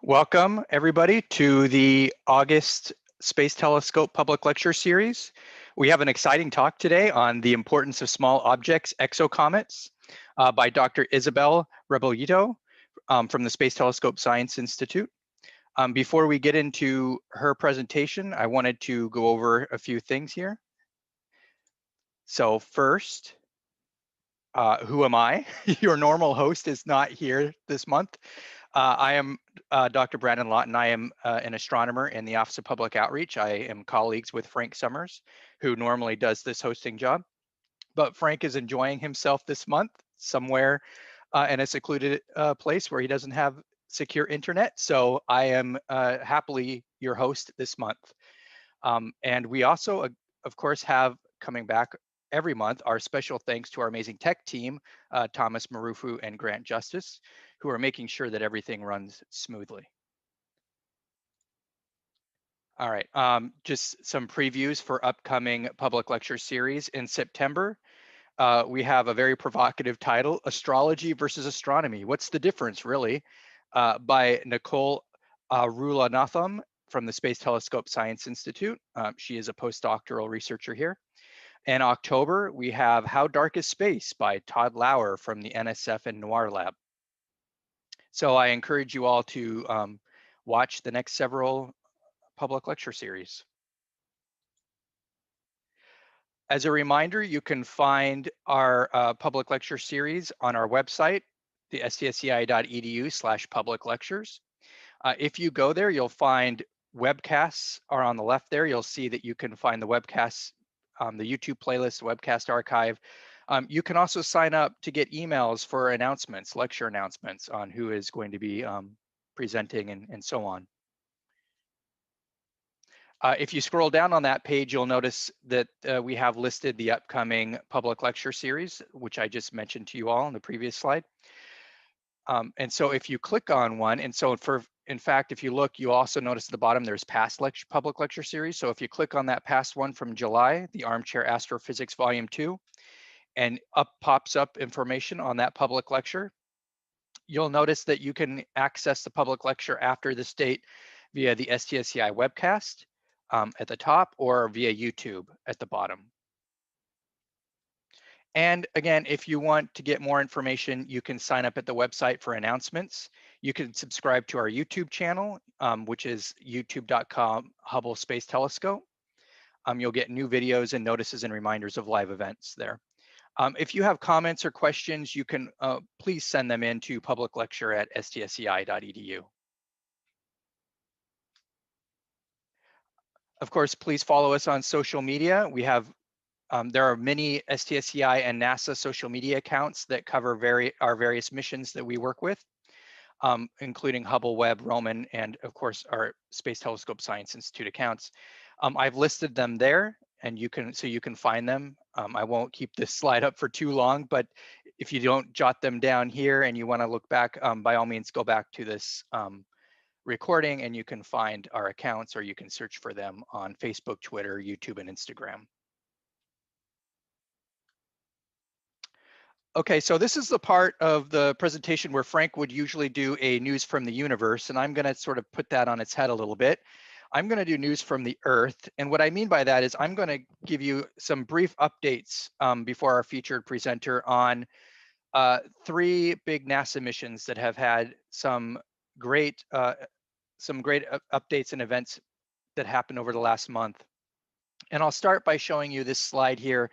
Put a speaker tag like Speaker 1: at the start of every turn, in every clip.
Speaker 1: Welcome, everybody, to the August Space Telescope Public Lecture Series. We have an exciting talk today on the importance of small objects, exocomets, by Dr. Isabel Rebollido from the Space Telescope Science Institute. Before we get into her presentation, I wanted to go over a few things here. So first, who am I? Your normal host is not here this month. I am Dr. Brandon Lawton. I am an astronomer in the Office of Public Outreach. I am colleagues with Frank Summers, who normally does this hosting job. But Frank is enjoying himself this month somewhere in a secluded place where he doesn't have secure internet. So I am happily your host this month. And we also, of course, have coming back every month our special thanks to our amazing tech team, Thomas Marufu and Grant Justice, who are making sure that everything runs smoothly. All right, just some previews for upcoming public lecture series in September. We have a very provocative title, Astrology versus Astronomy. What's the difference, really? By Nicole Rulanatham from the Space Telescope Science Institute. She is a postdoctoral researcher here. In October, we have How Dark is Space by Todd Lauer from the NSF and Noir Lab. So I encourage you all to watch the next several public lecture series. As a reminder, you can find our public lecture series on our website, the stsci.edu/public lectures. If you go there, you'll find webcasts are on the left there. You'll see that you can find the webcasts, the YouTube playlist, webcast archive. You can also sign up to get emails for announcements, lecture announcements on who is going to be presenting and so on. If you scroll down on that page, you'll notice that we have listed the upcoming public lecture series, which I just mentioned to you all in the previous slide. And so if you click on one, and so in fact, if you look, you also notice at the bottom, there's past public lecture series. So if you click on that past one from July, the Armchair Astrophysics Volume 2, and pops up information on that public lecture, you'll notice that you can access the public lecture after this date via the STSCI webcast at the top or via YouTube at the bottom. And again, if you want to get more information, you can sign up at the website for announcements. You can subscribe to our YouTube channel, which is youtube.com Hubble Space Telescope. You'll get new videos and notices and reminders of live events there. If you have comments or questions, you can please send them in to publiclecture@stsci.edu. Of course, please follow us on social media. We have there are many STSCI and NASA social media accounts that cover our various missions that we work with, including Hubble, Webb, Roman, and of course our Space Telescope Science Institute accounts. I've listed them there, and you can find them. I won't keep this slide up for too long, but if you don't jot them down here and you want to look back, by all means go back to this recording and you can find our accounts, or you can search for them on Facebook, Twitter, YouTube, and Instagram. Okay, so this is the part of the presentation where Frank would usually do a news from the universe, and I'm going to sort of put that on its head a little bit. I'm going to do news from the Earth, and what I mean by that is I'm going to give you some brief updates before our featured presenter on 3 big NASA missions that have had some great updates and events that happened over the last month. And I'll start by showing you this slide here,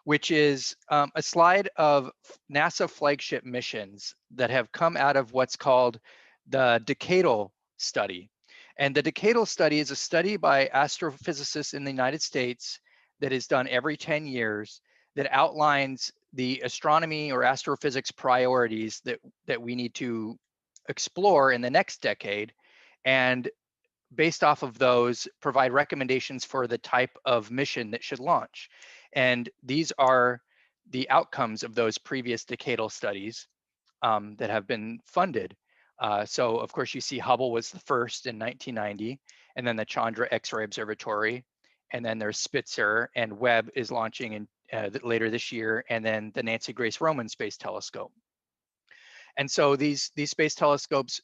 Speaker 1: which is a slide of NASA flagship missions that have come out of what's called the decadal study. And the decadal study is a study by astrophysicists in the United States that is done every 10 years that outlines the astronomy or astrophysics priorities that we need to explore in the next decade, and based off of those, provide recommendations for the type of mission that should launch. And these are the outcomes of those previous decadal studies that have been funded. So of course you see Hubble was the first in 1990, and then the Chandra X-ray Observatory, and then there's Spitzer, and Webb is launching in later this year, and then the Nancy Grace Roman Space Telescope. And so these space telescopes,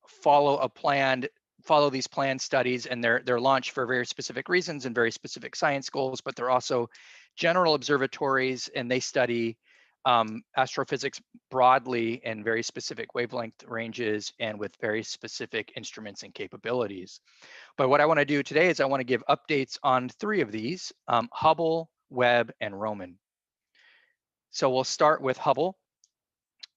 Speaker 1: follow these planned studies, and they're launched for very specific reasons and very specific science goals, but they're also general observatories, and they study astrophysics broadly in very specific wavelength ranges and with very specific instruments and capabilities. But what I want to do today is I want to give updates on 3 of these, Hubble, Webb, and Roman. So we'll start with Hubble.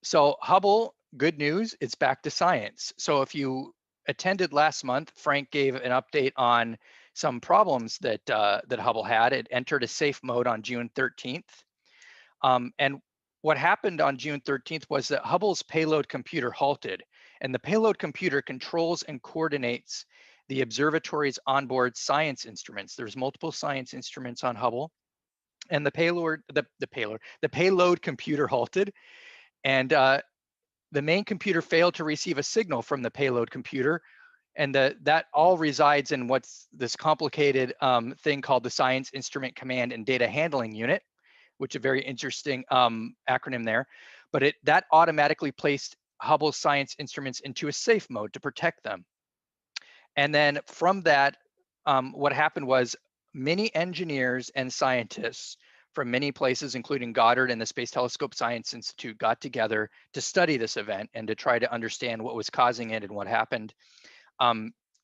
Speaker 1: So Hubble, good news, it's back to science. So if you attended last month, Frank gave an update on some problems that Hubble had. It entered a safe mode on June 13th. And what happened on June 13th was that Hubble's payload computer halted, and the payload computer controls and coordinates the observatory's onboard science instruments. There's multiple science instruments on Hubble, and the payload computer halted, and the main computer failed to receive a signal from the payload computer, and that all resides in what's this complicated thing called the Science Instrument Command and Data Handling Unit, which is a very interesting acronym there. But that automatically placed Hubble's science instruments into a safe mode to protect them. And then from that, what happened was many engineers and scientists from many places, including Goddard and the Space Telescope Science Institute, got together to study this event and to try to understand what was causing it and what happened.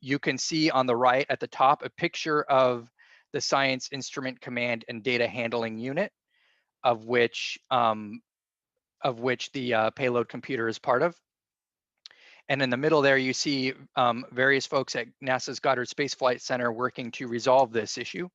Speaker 1: You can see on the right at the top a picture of the Science Instrument Command and Data Handling Unit, of which the payload computer is part of. And in the middle there, you see various folks at NASA's Goddard Space Flight Center working to resolve this issue.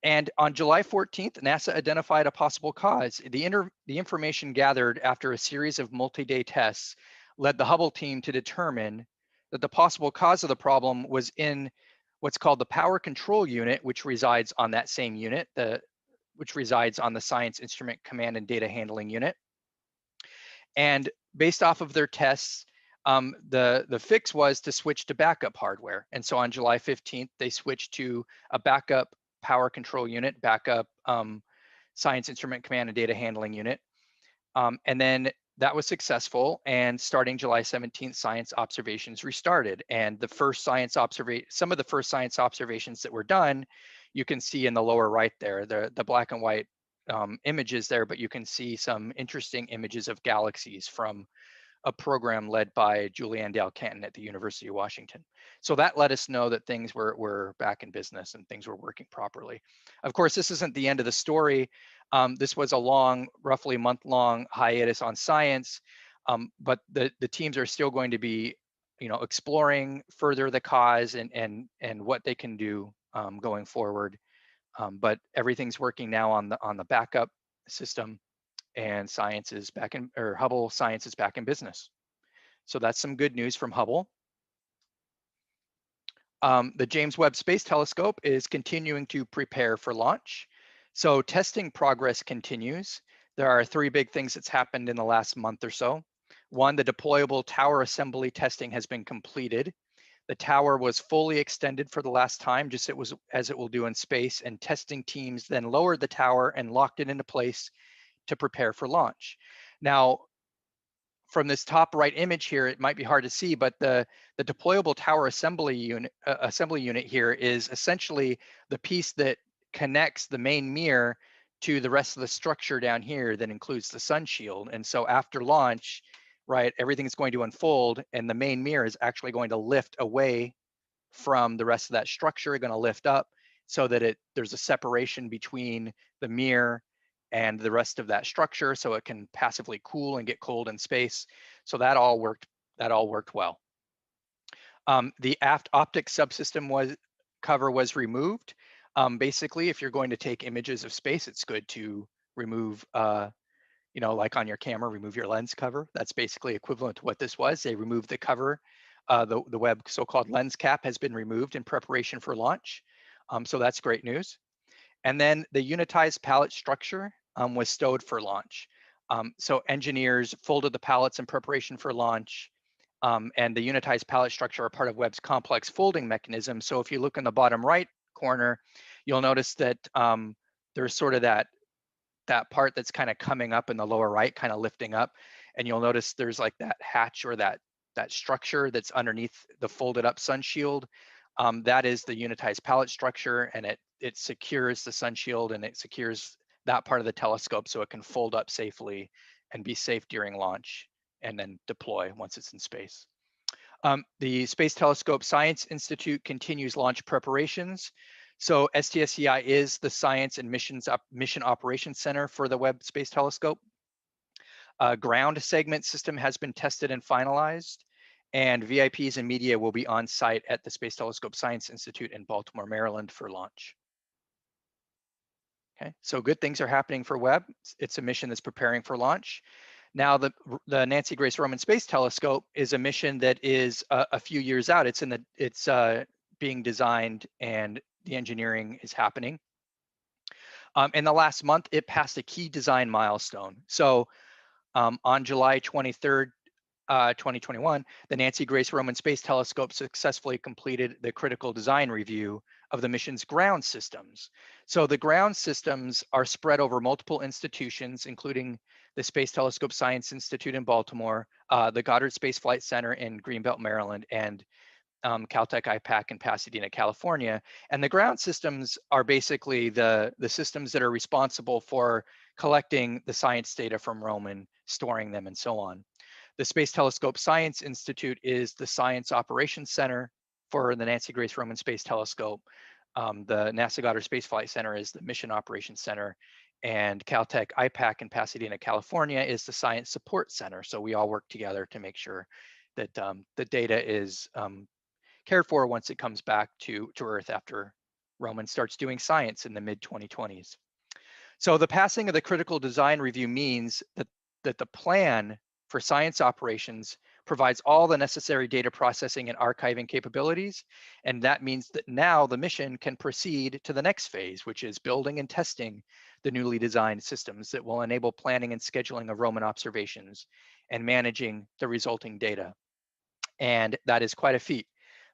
Speaker 1: And on July 14th, NASA identified a possible cause. The information gathered after a series of multi-day tests led the Hubble team to determine that the possible cause of the problem was in what's called the power control unit, which resides on that same unit, which resides on the Science Instrument Command and Data Handling Unit. And based off of their tests, the fix was to switch to backup hardware. And so on July 15th, they switched to a backup power control unit, backup Science Instrument Command and Data Handling Unit. And then that was successful. And starting July 17th, science observations restarted. And some of the first science observations that were done, you can see in the lower right there, the black and white images there, but you can see some interesting images of galaxies from a program led by Julianne Dale Canton at the University of Washington. So that let us know that things were back in business and things were working properly. Of course, this isn't the end of the story. This was a long, roughly month-long hiatus on science, but the teams are still going to be, exploring further the cause and what they can do going forward. But everything's working now on the backup system, and Hubble science is back in business. So that's some good news from Hubble. The James Webb Space Telescope is continuing to prepare for launch. So testing progress continues. There are 3 big things that's happened in the last month or so. 1, the deployable tower assembly testing has been completed. The tower was fully extended for the last time, just as it will do in space, and testing teams then lowered the tower and locked it into place to prepare for launch. Now, from this top right image here, it might be hard to see, but the deployable tower assembly unit here is essentially the piece that connects the main mirror to the rest of the structure down here that includes the sun shield. And so after launch, right, everything's going to unfold, and the main mirror is actually going to lift away from the rest of that structure, going to lift up so that there's a separation between the mirror and the rest of that structure, so it can passively cool and get cold in space. So that all worked well. The aft optics subsystem cover was removed. Basically, if you're going to take images of space, it's good to remove, like on your camera, remove your lens cover. That's basically equivalent to what this was. They removed the cover. The Webb so-called lens cap has been removed in preparation for launch. So that's great news. And then the unitized pallet structure was stowed for launch. So engineers folded the pallets in preparation for launch. And the unitized pallet structure are part of Webb's complex folding mechanism. So if you look in the bottom right corner, you'll notice that there's sort of that part that's kind of coming up in the lower right, kind of lifting up. And you'll notice there's like that hatch or that that structure that's underneath the folded up sun shield. That is the unitized pallet structure, and it secures the sun shield and it secures that part of the telescope so it can fold up safely and be safe during launch and then deploy once it's in space. The Space Telescope Science Institute continues launch preparations. So STSCI is the Science and Mission Operations Center for the Webb Space Telescope. A ground segment system has been tested and finalized, and VIPs and media will be on site at the Space Telescope Science Institute in Baltimore, Maryland for launch. Okay, so good things are happening for Webb. It's a mission that's preparing for launch. Now, the Nancy Grace Roman Space Telescope is a mission that is a few years out. It's being designed and the engineering is happening. In the last month, it passed a key design milestone. So on July 23rd, 2021, the Nancy Grace Roman Space Telescope successfully completed the critical design review of the mission's ground systems. So the ground systems are spread over multiple institutions, including the Space Telescope Science Institute in Baltimore, the Goddard Space Flight Center in Greenbelt, Maryland, and Caltech IPAC in Pasadena, California. And the ground systems are basically the systems that are responsible for collecting the science data from Roman, storing them, and so on. The Space Telescope Science Institute is the Science Operations Center for the Nancy Grace Roman Space Telescope. The NASA Goddard Space Flight Center is the Mission Operations Center, and Caltech IPAC in Pasadena, California is the Science Support Center. So we all work together to make sure that the data is cared for once it comes back to Earth after Roman starts doing science in the mid-2020s. So the passing of the critical design review means that the plan for science operations provides all the necessary data processing and archiving capabilities. And that means that now the mission can proceed to the next phase, which is building and testing the newly designed systems that will enable planning and scheduling of Roman observations and managing the resulting data. And that is quite a feat.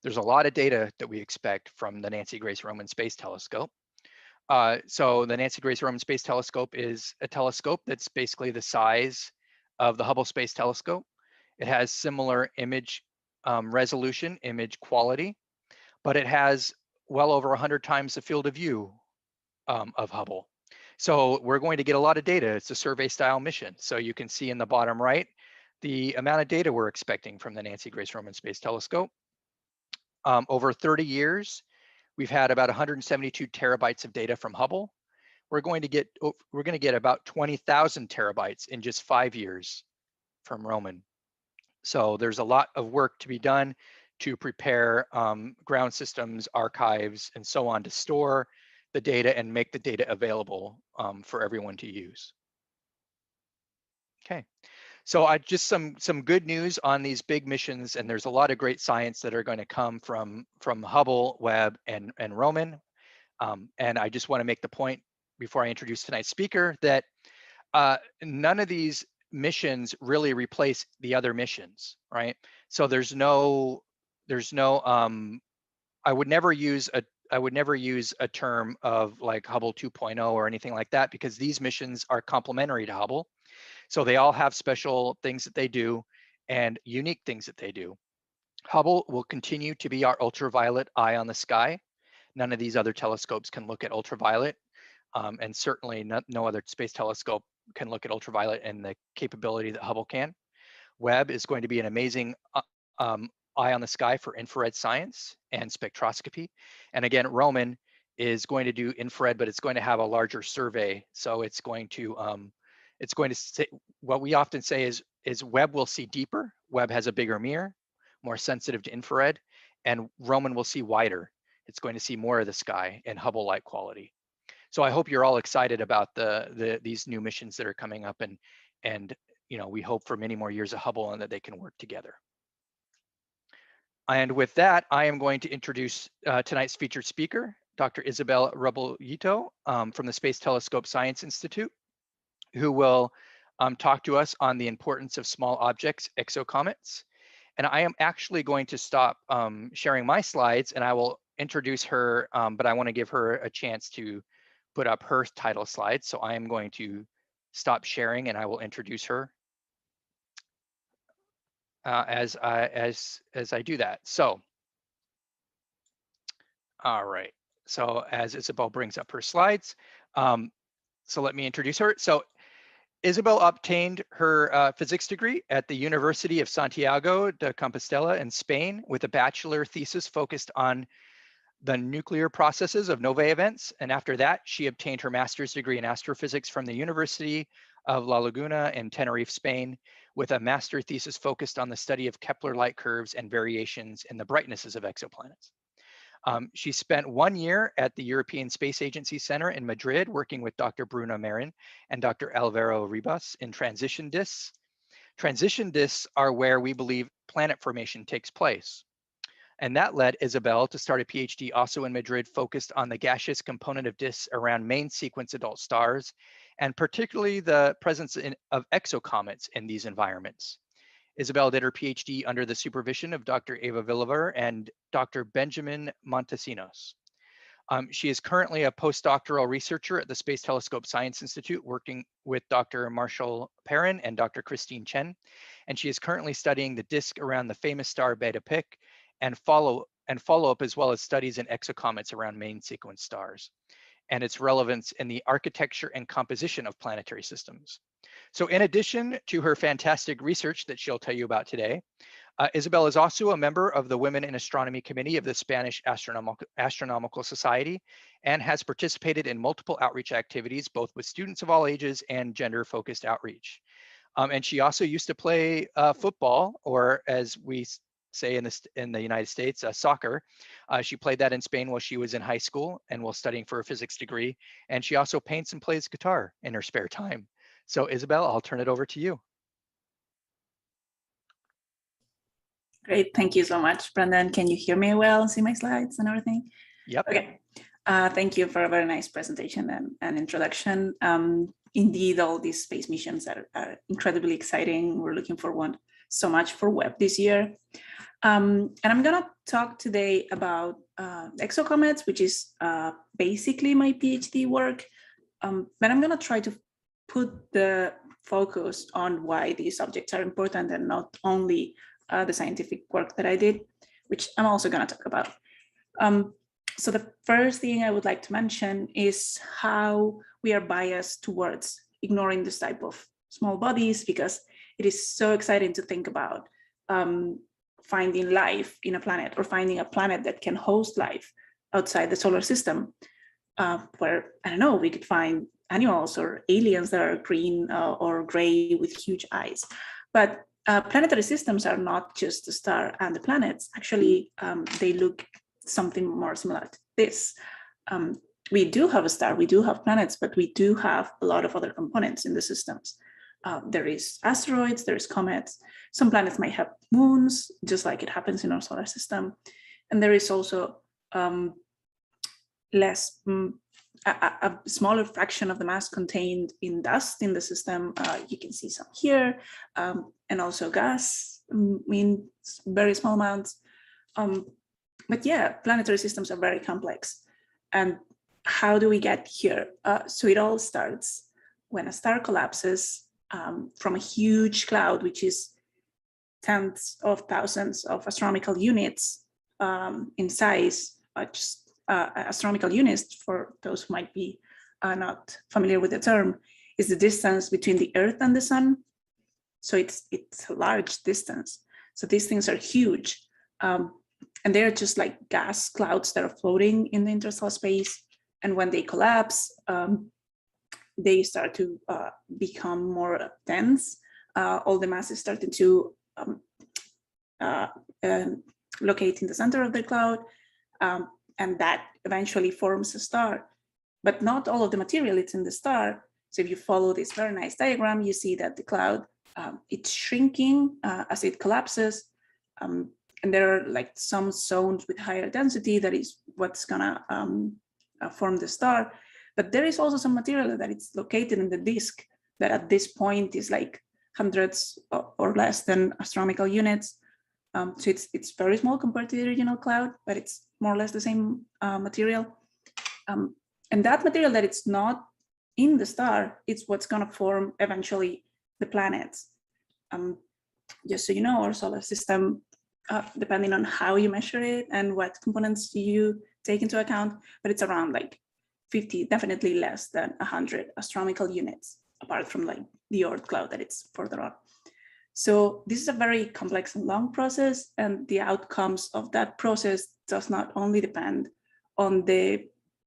Speaker 1: There's a lot of data that we expect from the Nancy Grace Roman Space Telescope. So the Nancy Grace Roman Space Telescope is a telescope that's basically the size of the Hubble Space Telescope. It has similar image resolution, image quality, but it has well over 100 times the field of view of Hubble. So we're going to get a lot of data. It's a survey style mission. So you can see in the bottom right, the amount of data we're expecting from the Nancy Grace Roman Space Telescope. Over 30 years, we've had about 172 terabytes of data from Hubble. We're going to get about 20,000 terabytes in just 5 years from Roman. So there's a lot of work to be done to prepare ground systems, archives, and so on to store the data and make the data available for everyone to use. Okay. So just some good news on these big missions, and there's a lot of great science that are going to come from Hubble, Webb, and Roman. And I just want to make the point before I introduce tonight's speaker that none of these missions really replace the other missions, right? So there's no I would never use a term of like Hubble 2.0 or anything like that, because these missions are complementary to Hubble. So they all have special things that they do and unique things that they do. Hubble will continue to be our ultraviolet eye on the sky. None of these other telescopes can look at ultraviolet, and certainly no other space telescope can look at ultraviolet and the capability that Hubble can. Webb is going to be an amazing eye on the sky for infrared science and spectroscopy. And again, Roman is going to do infrared, but it's going to have a larger survey. So it's going to say, what we often say is Webb will see deeper. Webb has a bigger mirror, more sensitive to infrared, and Roman will see wider. It's going to see more of the sky and Hubble light quality. So I hope you're all excited about these new missions that are coming up, and we hope for many more years of Hubble and that they can work together. And with that, I am going to introduce tonight's featured speaker, Dr. Isabel Rebollido from the Space Telescope Science Institute, who will talk to us on the importance of small objects, exocomets. And I am actually going to stop sharing my slides, and I will introduce her, but I want to give her a chance to put up her title slide. So I am going to stop sharing and I will introduce her. as I do that. So, all right. So as Isabel brings up her slides, so let me introduce her. So Isabel obtained her physics degree at the University of Santiago de Compostela in Spain with a bachelor thesis focused on the nuclear processes of nova events. And after that, she obtained her master's degree in astrophysics from the University of La Laguna in Tenerife, Spain, with a master thesis focused on the study of Kepler light curves and variations in the brightnesses of exoplanets. She spent 1 year at the European Space Agency Center in Madrid, working with Dr. Bruno Marin and Dr. Alvaro Ribas in transition disks. Transition disks are where we believe planet formation takes place. And that led Isabel to start a PhD also in Madrid, focused on the gaseous component of disks around main sequence adult stars, and particularly the presence of exocomets in these environments. Isabel did her PhD under the supervision of Dr. Eva Villaver and Dr. Benjamin Montesinos. She is currently a postdoctoral researcher at the Space Telescope Science Institute, working with Dr. Marshall Perrin and Dr. Christine Chen. And she is currently studying the disk around the famous star Beta Pic and follow-up, as well as studies in exocomets around main sequence stars and its relevance in the architecture and composition of planetary systems. So in addition to her fantastic research that she'll tell you about today, Isabel is also a member of the Women in Astronomy Committee of the Spanish Astronomical Society and has participated in multiple outreach activities, both with students of all ages and gender-focused outreach. And she also used to play football, or as we say in the United States, soccer. She played that in Spain while she was in high school and while studying for a physics degree. And she also paints and plays guitar in her spare time. So Isabel, I'll turn it over to you.
Speaker 2: Great, thank you so much, Brendan. Can you hear me well, see my slides and everything?
Speaker 1: Yep.
Speaker 2: Okay, thank you for a very nice presentation and introduction. Indeed, all these space missions are incredibly exciting. We're looking forward so much for Webb this year. And I'm gonna talk today about exocomets, which is basically my PhD work. But I'm gonna try to put the focus on why these objects are important and not only the scientific work that I did, which I'm also gonna talk about. So the first thing I would like to mention is how we are biased towards ignoring this type of small bodies, because it is so exciting to think about finding life in a planet, or finding a planet that can host life outside the solar system, where, I don't know, we could find animals or aliens that are green or gray with huge eyes. But planetary systems are not just the star and the planets. Actually, they look something more similar to this. We do have a star, we do have planets, but we do have a lot of other components in the systems. There is asteroids, there is comets. Some planets might have moons, just like it happens in our solar system. And there is also a smaller fraction of the mass contained in dust in the system. You can see some here, and also gas in very small amounts. But yeah, planetary systems are very complex. And how do we get here? So it all starts when a star collapses from a huge cloud, which is tens of thousands of astronomical units in size. Astronomical units, for those who might be not familiar with the term, is the distance between the Earth and the Sun. So it's a large distance. So these things are huge. And they're just like gas clouds that are floating in the interstellar space. And when they collapse, they start to become more dense. All the mass is starting to locate in the center of the cloud. And that eventually forms a star. But not all of the material is in the star. So if you follow this very nice diagram, you see that the cloud, it's shrinking as it collapses. And there are like some zones with higher density that is what's gonna form the star. But there is also some material that it's located in the disk that at this point is like hundreds or less than astronomical units. So it's very small compared to the original cloud, but it's more or less the same material. And that material that it's not in the star, it's what's gonna form eventually the planets. just so you know, our solar system, depending on how you measure it and what components you take into account, but it's around like 50, definitely less than 100 astronomical units, apart from like the Oort cloud that it's further on. So this is a very complex and long process, and the outcomes of that process does not only depend on the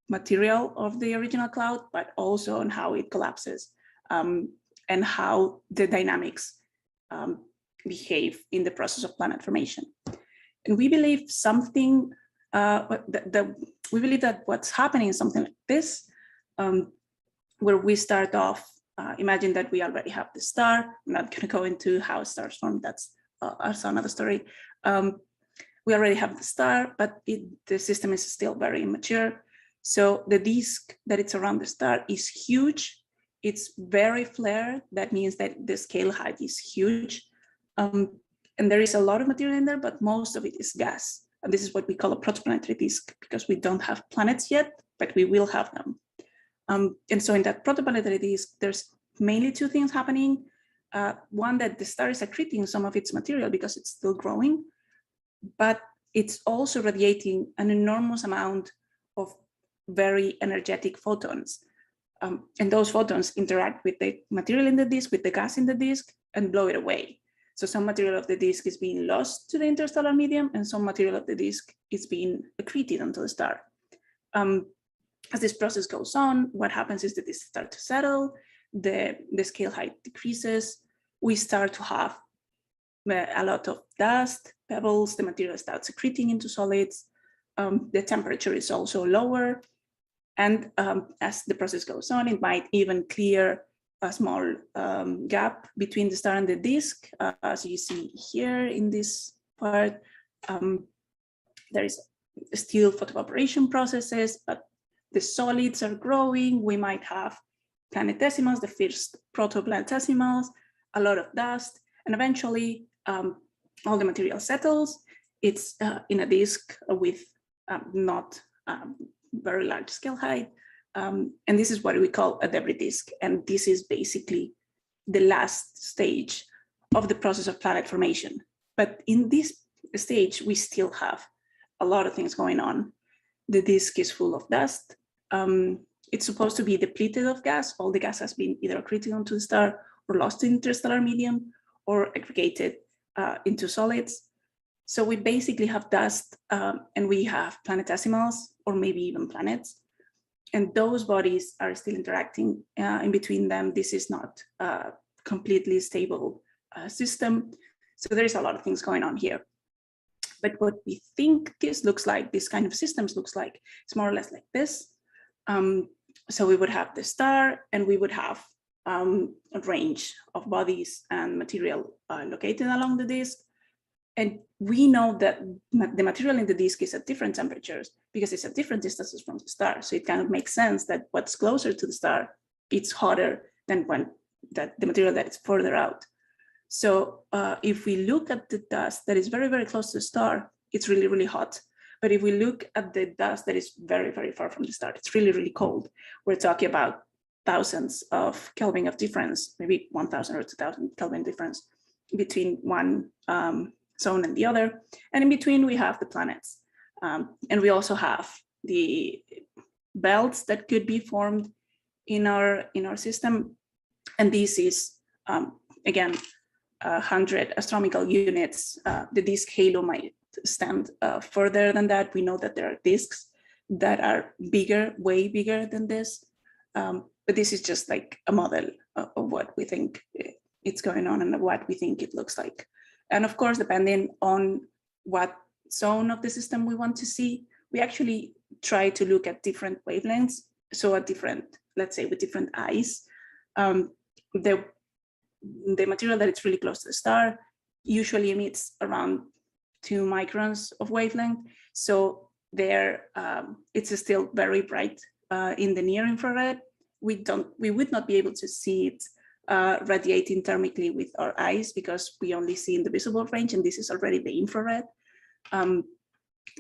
Speaker 2: material of the original cloud, but also on how it collapses and how the dynamics behave in the process of planet formation. And we believe something, we believe that what's happening is something like this, where we start off, imagine that we already have the star. I'm not going to go into how stars form, that's another story. We already have the star, but the system is still very immature. So the disk that it's around the star is huge. It's very flared. That means that the scale height is huge. And there is a lot of material in there, but most of it is gas. And this is what we call a protoplanetary disk, because we don't have planets yet, but we will have them. And so in that protoplanetary disk, there's mainly two things happening. One, that the star is accreting some of its material because it's still growing, but it's also radiating an enormous amount of very energetic photons. And those photons interact with the material in the disk, with the gas in the disk, and blow it away. So some material of the disk is being lost to the interstellar medium, and some material of the disk is being accreted onto the star. As this process goes on, what happens is that they start to settle, the scale height decreases, we start to have a lot of dust, pebbles, the material starts accreting into solids, the temperature is also lower, and as the process goes on, it might even clear a small gap between the star and the disk. As you see here in this part, there is still photoevaporation processes, but the solids are growing. We might have planetesimals, the first protoplanetesimals, a lot of dust, and eventually all the material settles. It's in a disk with not very large scale height. And this is what we call a debris disk. And this is basically the last stage of the process of planet formation. But in this stage, we still have a lot of things going on. The disk is full of dust. It's supposed to be depleted of gas. All the gas has been either accreted onto the star or lost in interstellar medium or aggregated into solids. So we basically have dust and we have planetesimals or maybe even planets. And those bodies are still interacting in between them. This is not a completely stable system. So there is a lot of things going on here. But what we think this looks like, this kind of systems looks like, it's more or less like this. So we would have the star and we would have a range of bodies and material located along the disk. And we know that the material in the disk is at different temperatures because it's at different distances from the star. So it kind of makes sense that what's closer to the star, it's hotter than the material that is further out. So if we look at the dust that is very, very close to the star, it's really, really hot. But if we look at the dust that is very, very far from the star, it's really, really cold. We're talking about thousands of Kelvin of difference, maybe 1,000 or 2,000 Kelvin difference between one zone and the other. And in between, we have the planets. And we also have the belts that could be formed in our system. And this is, again, 100 astronomical units. The disk halo might stand further than that. We know that there are disks that are bigger, way bigger than this. But this is just like a model of what we think it's going on and what we think it looks like. And of course, depending on what zone of the system we want to see, we actually try to look at different wavelengths. So at different, let's say with different eyes, the material that is really close to the star usually emits around 2 microns of wavelength. So there, it's still very bright in the near infrared. We would not be able to see it radiating thermically with our eyes because we only see in the visible range, and this is already the infrared.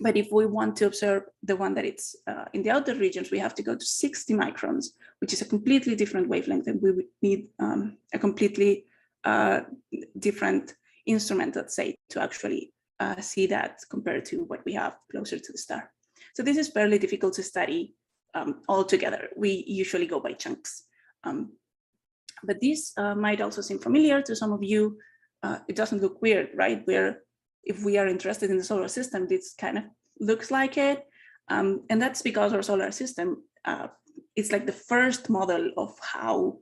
Speaker 2: But if we want to observe the one that it's in the outer regions, we have to go to 60 microns, which is a completely different wavelength, and we would need a completely different instrument, let's say, to actually see that compared to what we have closer to the star. So this is fairly difficult to study altogether. We usually go by chunks. But this might also seem familiar to some of you. It doesn't look weird, right? If we are interested in the solar system, this kind of looks like it. And that's because our solar system, it's like the first model of how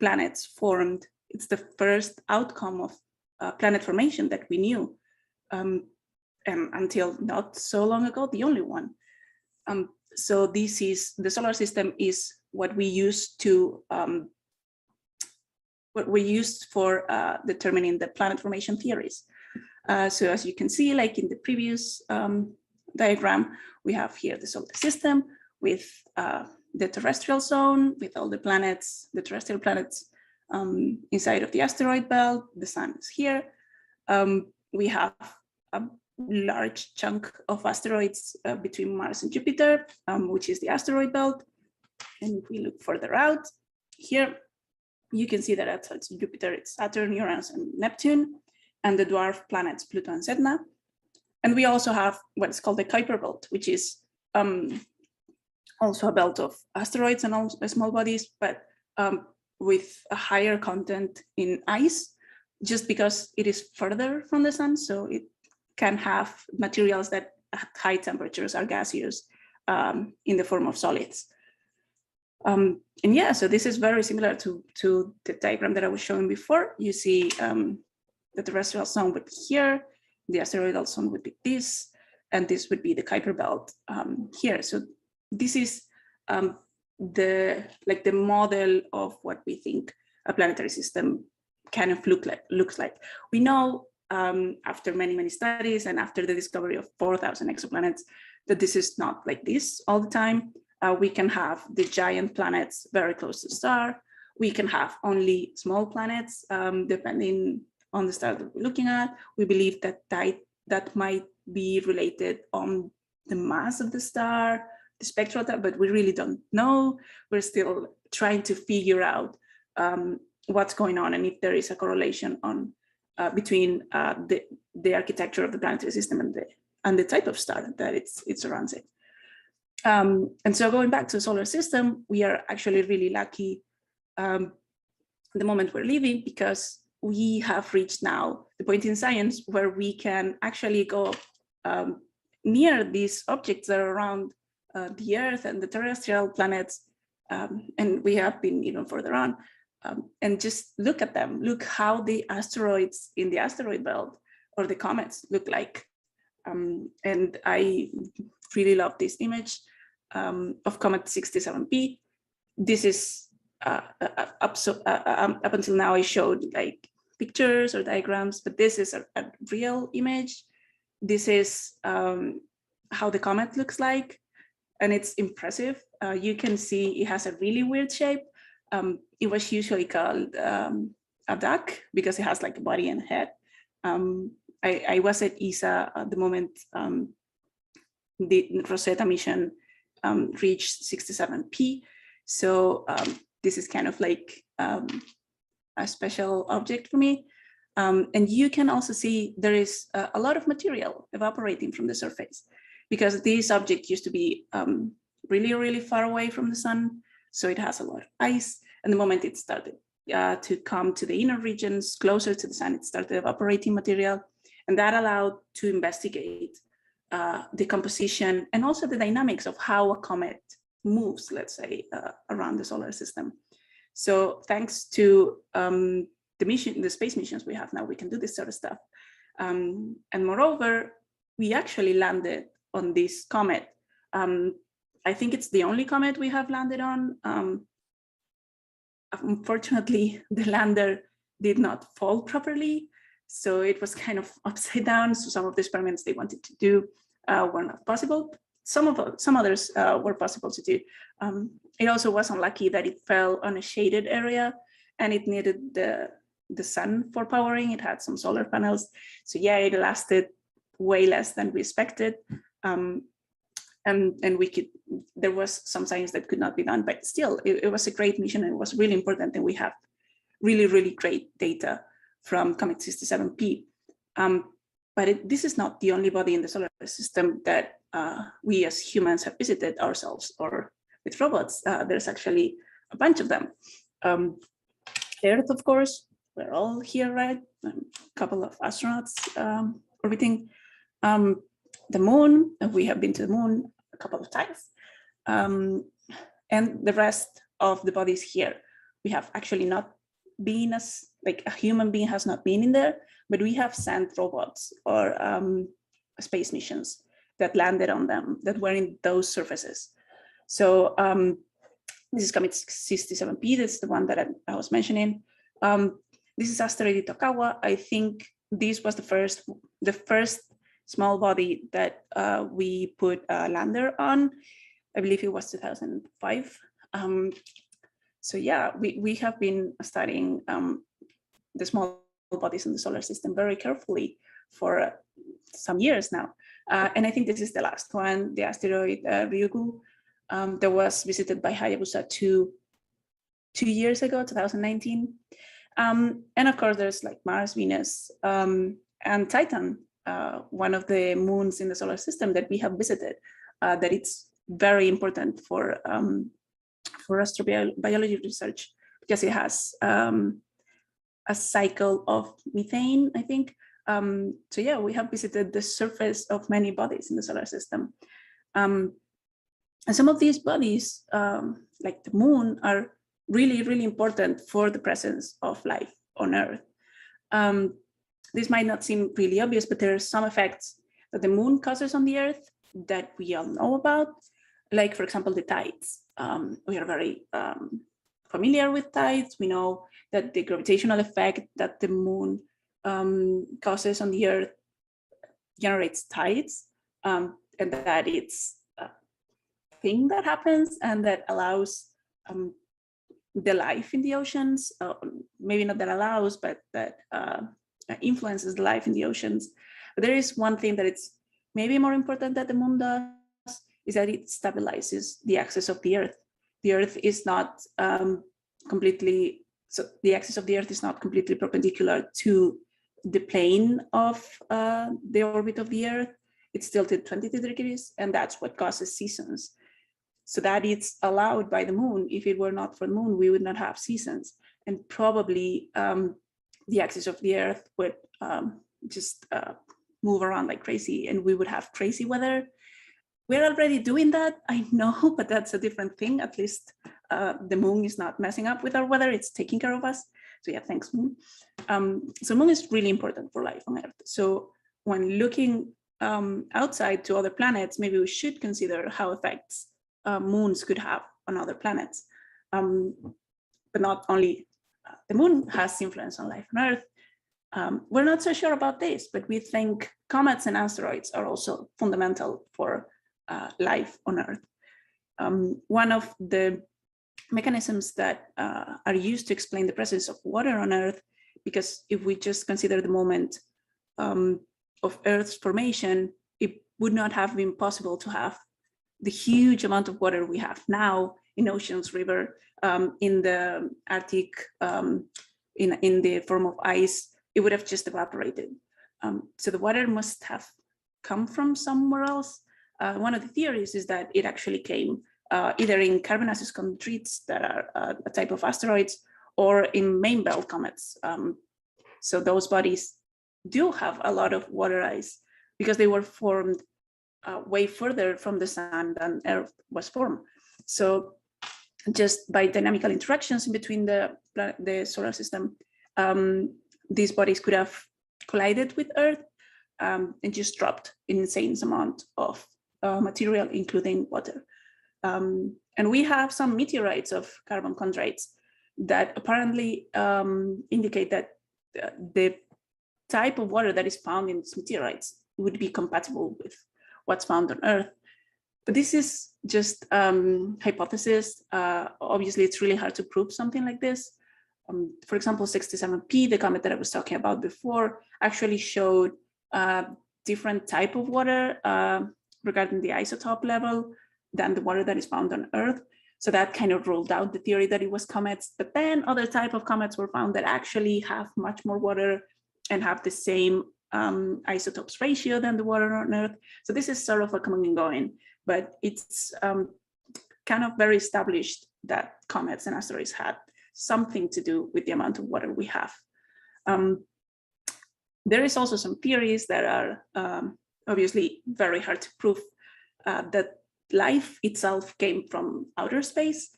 Speaker 2: planets formed. It's the first outcome of planet formation that we knew. And until not so long ago, the only one. So this is, the solar system is what we use to, what we used for determining the planet formation theories. So as you can see, like in the previous diagram, we have here the solar system with the terrestrial zone, with all the planets, the terrestrial planets inside of the asteroid belt. The sun is here. We have a large chunk of asteroids between Mars and Jupiter, which is the asteroid belt. And if we look further out here, you can see that outside Jupiter, it's Saturn, Uranus, and Neptune, and the dwarf planets Pluto and Sedna. And we also have what's called the Kuiper belt, which is also a belt of asteroids and all small bodies, but with a higher content in ice, just because it is further from the sun. So it can have materials that at high temperatures are gaseous in the form of solids. And yeah, so this is very similar to the diagram that I was showing before. You see the terrestrial zone would be here, the asteroidal zone would be this, and this would be the Kuiper belt here. So this is the model of what we think a planetary system kind of looks like. We know after many studies and after the discovery of 4,000 exoplanets that this is not like this all the time. We can have the giant planets very close to the star. We can have only small planets, depending on the star that we're looking at. We believe that that might be related on the mass of the star, the spectral type, but we really don't know. We're still trying to figure out what's going on and if there is a correlation on between the architecture of the planetary system and the type of star that it surrounds it. And so going back to the solar system, we are actually really lucky the moment we're living, because we have reached now the point in science where we can actually go near these objects that are around the Earth and the terrestrial planets, and we have been even further on, and just look at them, look how the asteroids in the asteroid belt or the comets look like. And I really love this image of Comet 67P. This is up until now I showed like pictures or diagrams, but this is a real image. This is how the comet looks like, and it's impressive. You can see it has a really weird shape. It was usually called a duck because it has like a body and head. I was at ESA at the moment the Rosetta mission reached 67P. So this is kind of like a special object for me. And you can also see there is a lot of material evaporating from the surface, because this object used to be really far away from the sun. So it has a lot of ice. And the moment it started to come to the inner regions closer to the sun, it started evaporating material. And that allowed to investigate the composition and also the dynamics of how a comet moves, let's say, around the solar system. So thanks to the space missions we have now, we can do this sort of stuff. And moreover, we actually landed on this comet. I think it's the only comet we have landed on. Unfortunately, the lander did not fall properly. So it was kind of upside down. So some of the experiments they wanted to do were not possible. Some others were possible to do. It also was unlucky that it fell on a shaded area and it needed the sun for powering. It had some solar panels. So yeah, it lasted way less than we expected. And there was some science that could not be done, but still it was a great mission and it was really important. And we have really great data from Comet 67P. But this is not the only body in the solar system that we as humans have visited ourselves or with robots. There's actually a bunch of them. Earth, of course, we're all here, right? A couple of astronauts orbiting. The moon, we have been to the moon a couple of times. And the rest of the bodies here, we have actually not been as, like a human being has not been in there, but we have sent robots or space missions that landed on them, that were in those surfaces. So this is Comet 67P, that's the one that I was mentioning. This is asteroid Itokawa. I think this was the first small body that we put a lander on. I believe it was 2005. So yeah, we have been studying the small bodies in the solar system very carefully for some years now. And I think this is the last one, the asteroid Ryugu, that was visited by Hayabusa 2 years ago, 2019. And of course, there's like Mars, Venus, and Titan, one of the moons in the solar system that we have visited, that it's very important for astrobiology research because it has a cycle of methane, I think. So yeah, we have visited the surface of many bodies in the solar system. And some of these bodies, like the moon, are really, really important for the presence of life on Earth. This might not seem really obvious, but there are some effects that the moon causes on the Earth that we all know about, like, for example, the tides. We are very familiar with tides. We know that the gravitational effect that the moon causes on the Earth generates tides, and that it's a thing that happens and that allows the life in the oceans, maybe not that allows, but that influences the life in the oceans. But there is one thing that it's maybe more important that the moon does, is that it stabilizes the axis of the Earth. The Earth is not completely, so the axis of the Earth is not completely perpendicular to the plane of the orbit of the Earth. It's tilted 22 degrees, and that's what causes seasons. So that it's allowed by the moon. If it were not for the moon, we would not have seasons. And probably the axis of the Earth would just move around like crazy, and we would have crazy weather. We're already doing that, I know, but that's a different thing. At least the moon is not messing up with our weather, it's taking care of us. So yeah, thanks, moon. So moon is really important for life on Earth. So when looking outside to other planets, maybe we should consider how effects moons could have on other planets. But not only the moon has influence on life on Earth. We're not so sure about this, but we think comets and asteroids are also fundamental for life on Earth. One of the mechanisms that are used to explain the presence of water on Earth, because if we just consider the moment of Earth's formation, it would not have been possible to have the huge amount of water we have now in oceans, river, in the Arctic, in the form of ice. It would have just evaporated. So the water must have come from somewhere else. One of the theories is that it actually came either in carbonaceous chondrites that are a type of asteroids, or in main belt comets. So those bodies do have a lot of water ice because they were formed way further from the sun than Earth was formed. So just by dynamical interactions in between the solar system, these bodies could have collided with Earth and just dropped an insane amount of material, including water. And we have some meteorites of carbon chondrites that apparently indicate that the type of water that is found in these meteorites would be compatible with what's found on Earth. But this is just hypothesis. Obviously, it's really hard to prove something like this. For example, 67P, the comet that I was talking about before, actually showed different type of water regarding the isotope level than the water that is found on Earth. So that kind of ruled out the theory that it was comets. But then other type of comets were found that actually have much more water and have the same isotopes ratio than the water on Earth. So this is sort of a coming and going, but it's kind of very established that comets and asteroids had something to do with the amount of water we have. There is also some theories that are obviously very hard to prove, that life itself came from outer space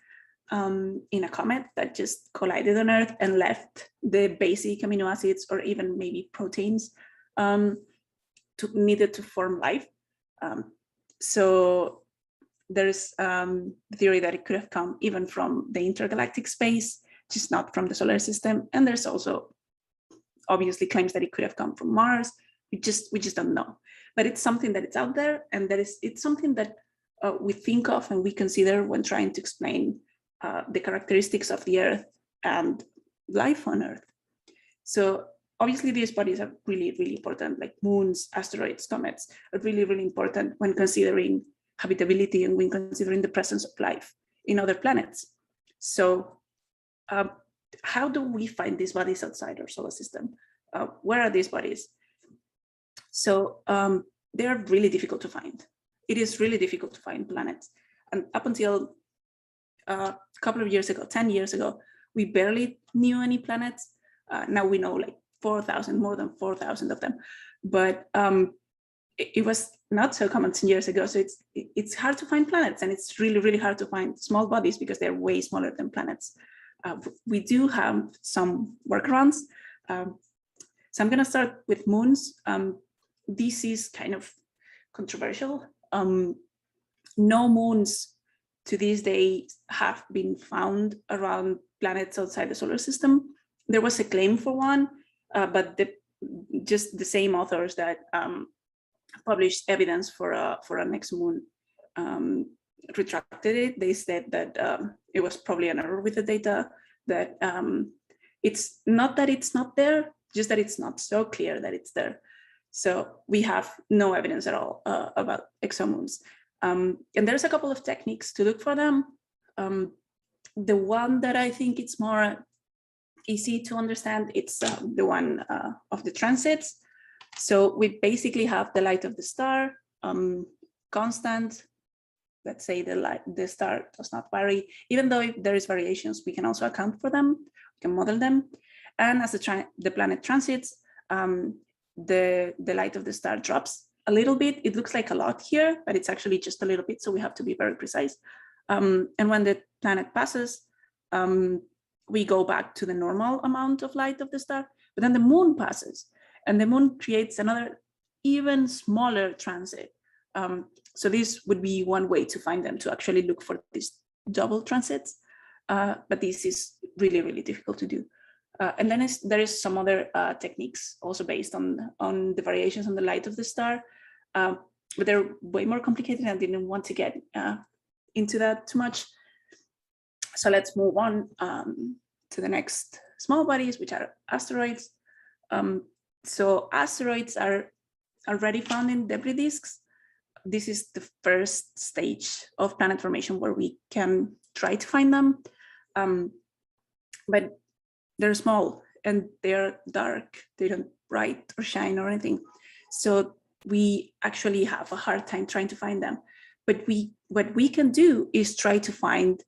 Speaker 2: in a comet that just collided on Earth and left the basic amino acids or even maybe proteins needed to form life. So there's the theory that it could have come even from the intergalactic space, just not from the solar system. And there's also obviously claims that it could have come from Mars. We just don't know. But it's something that it's out there, and it's something that we think of and we consider when trying to explain the characteristics of the Earth and life on Earth. So obviously these bodies are really, really important, like moons, asteroids, comets are really, really important when considering habitability and when considering the presence of life in other planets. So how do we find these bodies outside our solar system? Where are these bodies? So they're really difficult to find. It is really difficult to find planets. And up until a couple of years ago, 10 years ago, we barely knew any planets. Now we know like 4,000, more than 4,000 of them. But it was not so common 10 years ago. So it's hard to find planets, and it's really, really hard to find small bodies because they're way smaller than planets. We do have some workarounds. So I'm gonna start with moons. This is kind of controversial. No moons to this day have been found around planets outside the solar system. There was a claim for one, but just the same authors that published evidence for a next moon retracted it. They said that it was probably an error with the data, that it's not that it's not there, just that it's not so clear that it's there. So we have no evidence at all about exomoons. And there's a couple of techniques to look for them. The one that I think it's more easy to understand, it's the one of the transits. So we basically have the light of the star, constant. Let's say the star does not vary. Even though if there is variations, we can also account for them, we can model them. And as the planet transits, the light of the star drops a little bit. It looks like a lot here, but it's actually just a little bit, so we have to be very precise. And when the planet passes, we go back to the normal amount of light of the star, but then the moon passes, and the moon creates another even smaller transit. So this would be one way to find them, to actually look for these double transits, but this is really, really difficult to do. And then there is some other techniques also based on the variations on the light of the star, but they're way more complicated. I didn't want to get into that too much. So let's move on to the next small bodies, which are asteroids. So asteroids are already found in debris disks. This is the first stage of planet formation where we can try to find them, but they're small and they're dark. They don't bright or shine or anything. So we actually have a hard time trying to find them. But what we can do is try to find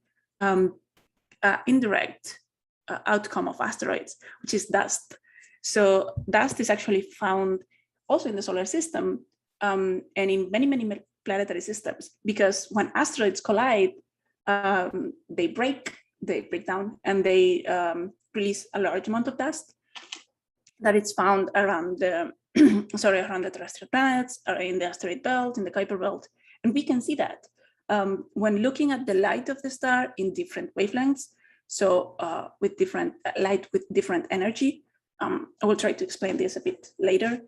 Speaker 2: indirect outcome of asteroids, which is dust. So dust is actually found also in the solar system and in many, many planetary systems, because when asteroids collide, they break down, and they release a large amount of dust that is found around the around the terrestrial planets, or in the asteroid belt, in the Kuiper belt. And we can see that when looking at the light of the star in different wavelengths, so with different light with different energy. I will try to explain this a bit later.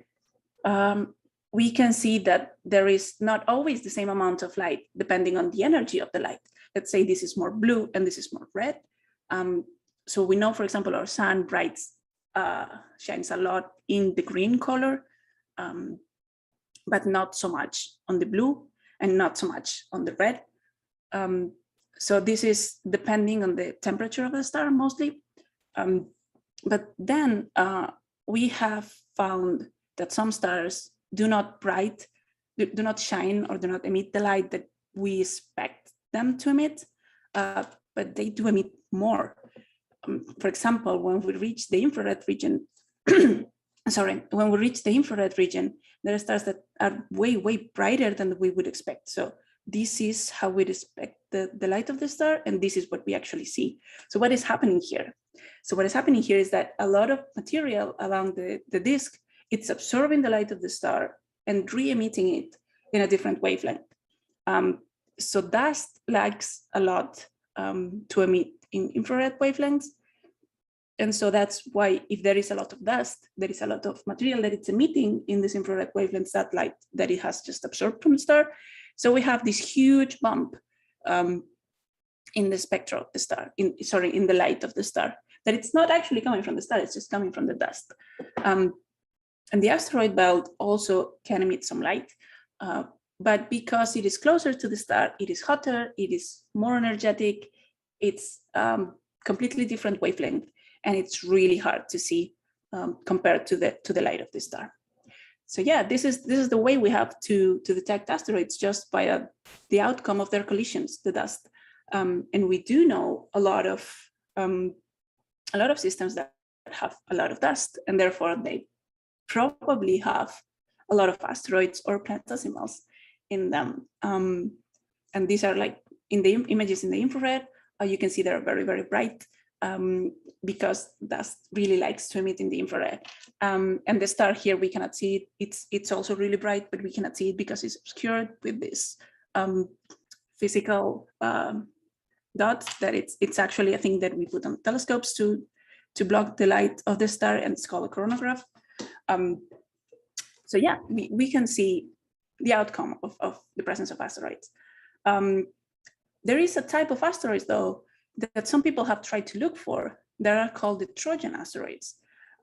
Speaker 2: We can see that there is not always the same amount of light depending on the energy of the light. Let's say this is more blue and this is more red. So we know, for example, our sun shines a lot in the green color, but not so much on the blue and not so much on the red. So this is depending on the temperature of the star mostly. But then we have found that some stars do not shine or do not emit the light that we expect them to emit, but they do emit more. For example, when we reach the infrared region, when we reach the infrared region, there are stars that are way, way brighter than we would expect. So this is how we expect the light of the star, and this is what we actually see. So what is happening here? So what is happening here is that a lot of material along the disk, it's absorbing the light of the star and re-emitting it in a different wavelength. So dust likes a lot to emit in infrared wavelengths. And so that's why if there is a lot of dust, there is a lot of material that it's emitting in this infrared wavelengths, that light that it has just absorbed from the star. So we have this huge bump in the spectra of the star, in the light of the star, that it's not actually coming from the star, it's just coming from the dust. And the asteroid belt also can emit some light, but because it is closer to the star, it is hotter, it is more energetic, it's completely different wavelength, and it's really hard to see compared to the light of the star. So yeah, this is the way we have to detect asteroids, just by the outcome of their collisions, the dust. And we do know a lot of systems that have a lot of dust, and therefore they probably have a lot of asteroids or planetesimals in them. And these are like in the images in the infrared, you can see they're very, very bright because dust really likes to emit in the infrared. And the star here, we cannot see it. It's also really bright, but we cannot see it because it's obscured with this physical dot that it's actually a thing that we put on telescopes to block the light of the star, and it's called a coronagraph. So yeah, we can see the outcome of the presence of asteroids. There is a type of asteroids, though, that some people have tried to look for, that are called the Trojan asteroids.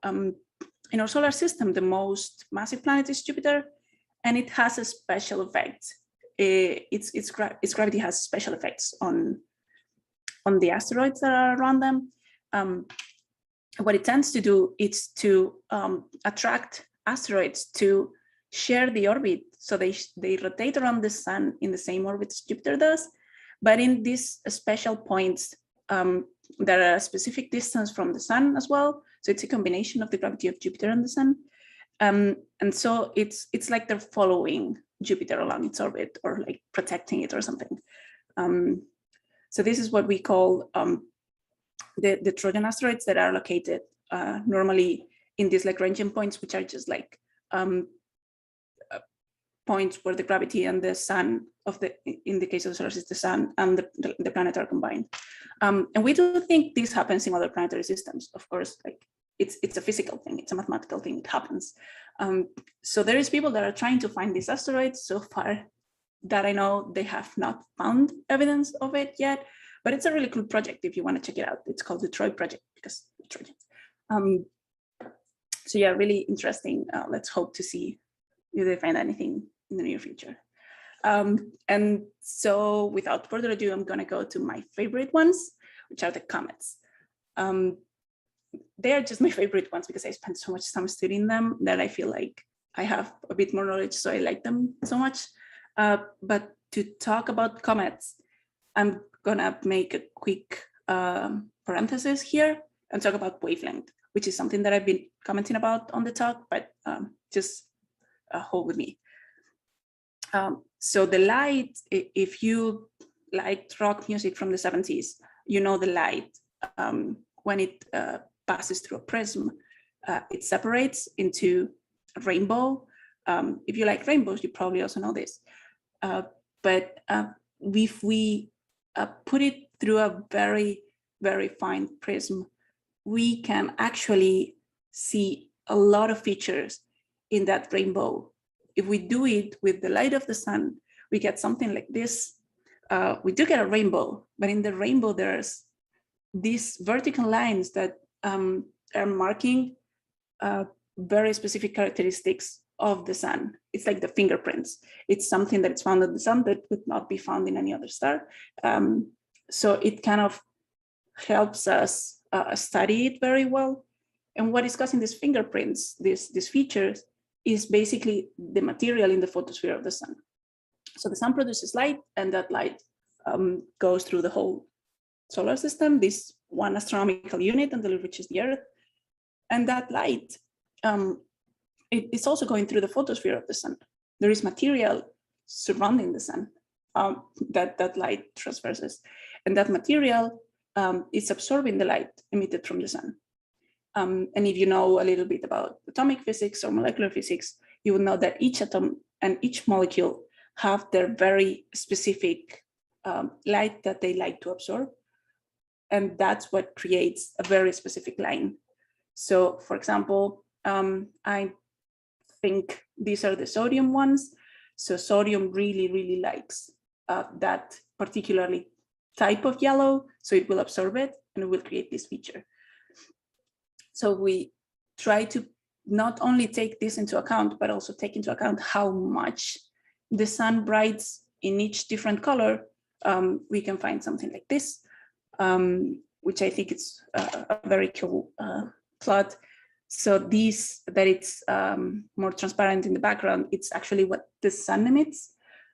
Speaker 2: In our solar system, the most massive planet is Jupiter, and it has a special effect. Its gravity has special effects on the asteroids that are around them. What it tends to do is to attract asteroids to share the orbit, so they rotate around the sun in the same orbit as Jupiter does, but in these special points that are a specific distance from the sun as well. So it's a combination of the gravity of Jupiter and the sun, and so it's like they're following Jupiter along its orbit, or like protecting it or something. So this is what we call the Trojan asteroids, that are located normally in these Lagrangian points, which are just like points where the gravity and the sun in the case of the solar system, the sun and the planet are combined. And we do think this happens in other planetary systems. Of course, like it's a physical thing, it's a mathematical thing, it happens. So there is people that are trying to find these asteroids. So far that I know, they have not found evidence of it yet, but it's a really cool project if you want to check it out. It's called the Troy Project because of Trojans. So yeah, really interesting. Let's hope to see if they find anything in the near future. And so without further ado, I'm going to go to my favorite ones, which are the comets. They are just my favorite ones because I spent so much time studying them that I feel like I have a bit more knowledge, so I like them so much. But to talk about comets, I'm going to make a quick parenthesis here and talk about wavelength, which is something that I've been commenting about on the talk, but just hold with me. So the light, if you liked rock music from the 70s, you know the light, when it passes through a prism, it separates into a rainbow. If you like rainbows, you probably also know this. But if we put it through a very, very fine prism, we can actually see a lot of features in that rainbow. If we do it with the light of the sun, we get something like this. We do get a rainbow, but in the rainbow, there's these vertical lines that are marking very specific characteristics of the sun. It's like the fingerprints. It's something that's found in the sun that would not be found in any other star. So it kind of helps us study it very well. And what is causing these fingerprints, these features, is basically the material in the photosphere of the sun. So the sun produces light, and that light goes through the whole solar system, this one astronomical unit until it reaches the Earth. And that light, it's also going through the photosphere of the sun. There is material surrounding the sun that light traverses. And that material is absorbing the light emitted from the sun. And if you know a little bit about atomic physics or molecular physics, you will know that each atom and each molecule have their very specific light that they like to absorb. And that's what creates a very specific line. So for example, I think these are the sodium ones. So sodium really, really likes that particularly type of yellow. So it will absorb it and it will create this feature. So we try to not only take this into account, but also take into account how much the sun brights in each different color. We can find something like this, which I think it's a very cool plot. So these, that it's more transparent in the background, it's actually what the sun emits.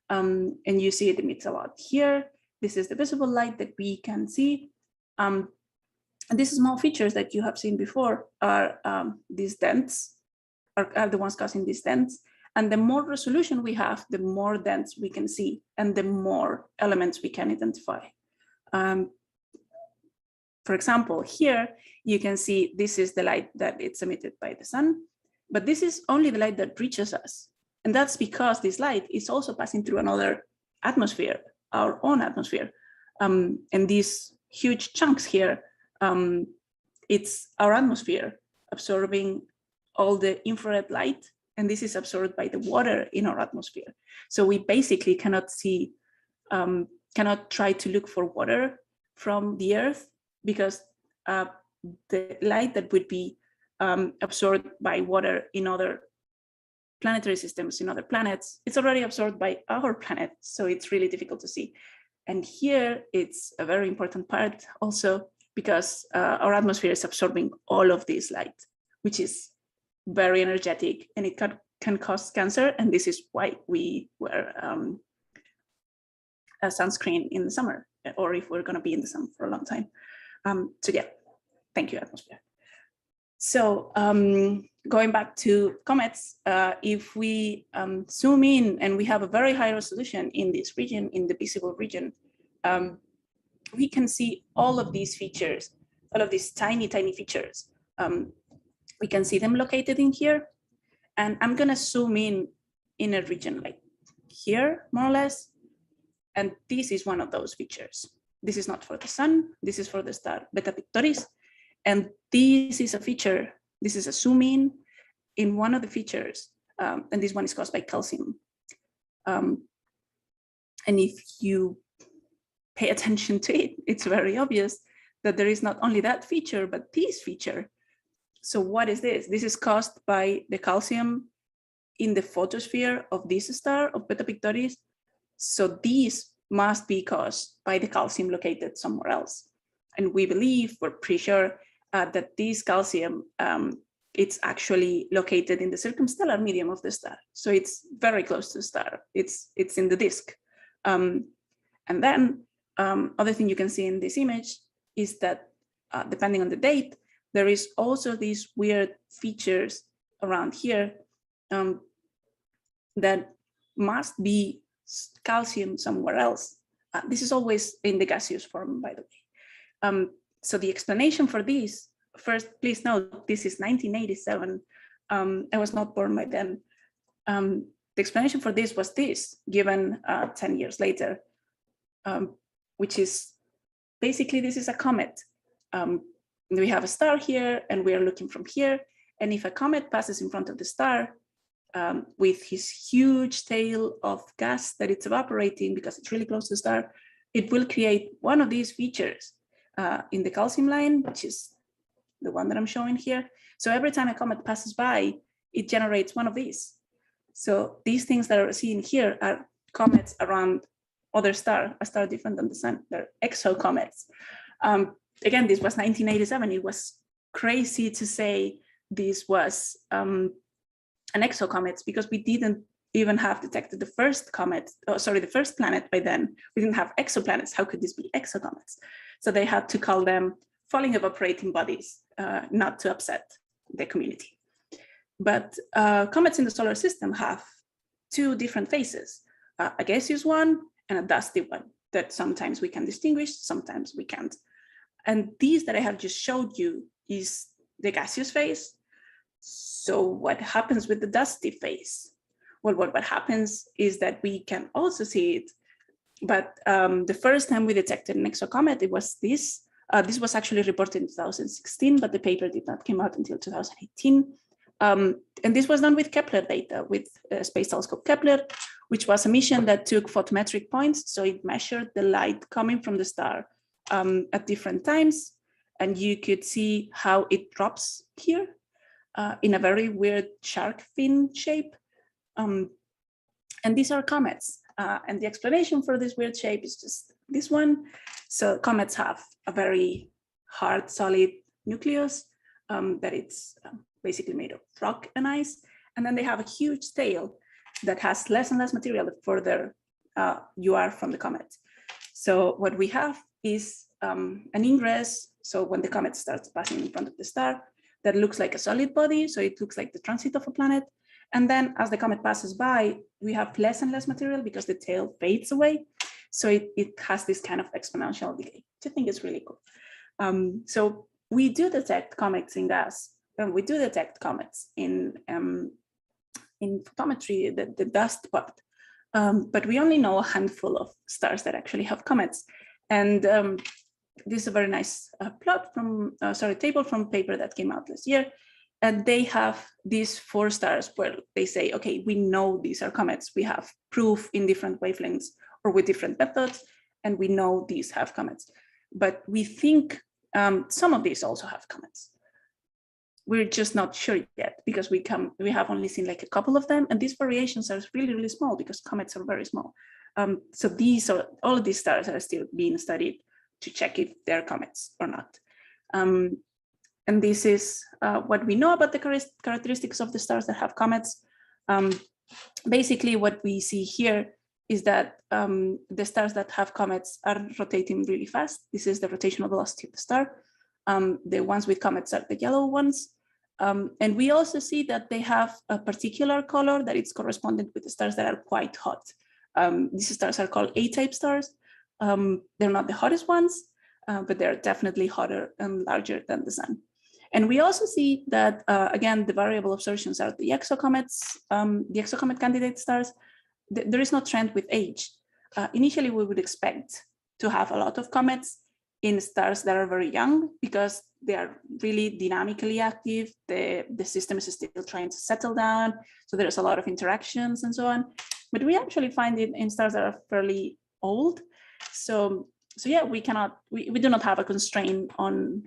Speaker 2: And you see it emits a lot here. This is the visible light that we can see. And these small features that you have seen before are these dents, are the ones causing these dents. And the more resolution we have, the more dents we can see and the more elements we can identify. For example, here you can see this is the light that it's emitted by the sun, but this is only the light that reaches us. And that's because this light is also passing through another atmosphere, our own atmosphere. And these huge chunks here, it's our atmosphere absorbing all the infrared light, and this is absorbed by the water in our atmosphere. So we basically cannot see, cannot try to look for water from the Earth, because the light that would be absorbed by water in other planetary systems, in other planets, it's already absorbed by our planet. So it's really difficult to see. And here it's a very important part also, because our atmosphere is absorbing all of this light, which is very energetic, and it can cause cancer. And this is why we wear a sunscreen in the summer, or if we're going to be in the sun for a long time. So yeah, thank you, atmosphere. So going back to comets, if we zoom in and we have a very high resolution in this region, in the visible region, we can see all of these features, all of these tiny, tiny features. We can see them located in here. And I'm going to zoom in a region like here, more or less. And this is one of those features. This is not for the sun. This is for the star Beta Pictoris. And this is a feature. This is a zoom in one of the features. And this one is caused by calcium. And if you pay attention to it, it's very obvious that there is not only that feature, but this feature. So what is this? This is caused by the calcium in the photosphere of this star, of Beta Pictoris. So these must be caused by the calcium located somewhere else. And we believe, we're pretty sure that this calcium, it's actually located in the circumstellar medium of the star. So it's very close to the star. It's in the disk. And then other thing you can see in this image is that depending on the date, there is also these weird features around here that must be calcium somewhere else. This is always in the gaseous form, by the way. So the explanation for this, first, please note, this is 1987. I was not born by then. The explanation for this was this, given 10 years later, which is basically, this is a comet. We have a star here, and we are looking from here. And if a comet passes in front of the star with his huge tail of gas that it's evaporating because it's really close to the star, it will create one of these features in the calcium line, which is the one that I'm showing here. So every time a comet passes by, it generates one of these. So these things that are seen here are comets around other star, a star different than the sun. They're exocomets. Again, this was 1987. It was crazy to say this was and exocomets, because we didn't even have detected the first comet, the first planet by then. We didn't have exoplanets. How could this be exocomets? So they had to call them falling evaporating bodies, not to upset the community. But comets in the solar system have two different phases, a gaseous one and a dusty one that sometimes we can distinguish, sometimes we can't. And these that I have just showed you is the gaseous phase. So what happens with the dusty phase? Well, what happens is that we can also see it, but the first time we detected an exocomet, it was this. This was actually reported in 2016, but the paper did not come out until 2018. And this was done with Kepler data, with Space Telescope Kepler, which was a mission that took photometric points. So it measured the light coming from the star at different times. And you could see how it drops here in a very weird shark fin shape. And these are comets. And the explanation for this weird shape is just this one. So comets have a very hard, solid nucleus that it's basically made of rock and ice. And then they have a huge tail that has less and less material the further you are from the comet. So what we have is an ingress. So when the comet starts passing in front of the star, that looks like a solid body. So it looks like the transit of a planet. And then as the comet passes by, we have less and less material because the tail fades away. So it has this kind of exponential decay, which I think is really cool. So we do detect comets in gas, and we do detect comets in photometry, the dust part. But we only know a handful of stars that actually have comets. And this is a very nice table from a paper that came out last year. And they have these 4 stars where they say, okay, we know these are comets. We have proof in different wavelengths or with different methods, and we know these have comets. But we think some of these also have comets. We're just not sure yet because we have only seen like a couple of them, and these variations are really, really small because comets are very small. So all of these stars are still being studied to check if they're comets or not. And this is what we know about the characteristics of the stars that have comets. Basically, what we see here is that the stars that have comets are rotating really fast. This is the rotational velocity of the star. The ones with comets are the yellow ones. And we also see that they have a particular color that is correspondent with the stars that are quite hot. These stars are called A-type stars. They're not the hottest ones, but they're definitely hotter and larger than the sun. And we also see that, again, the variable observations are the exocomets, the exocomet candidate stars. There is no trend with age. Initially, we would expect to have a lot of comets in stars that are very young because they are really dynamically active. The system is still trying to settle down. So there's a lot of interactions and so on. But we actually find it in stars that are fairly old. So yeah, we do not have a constraint on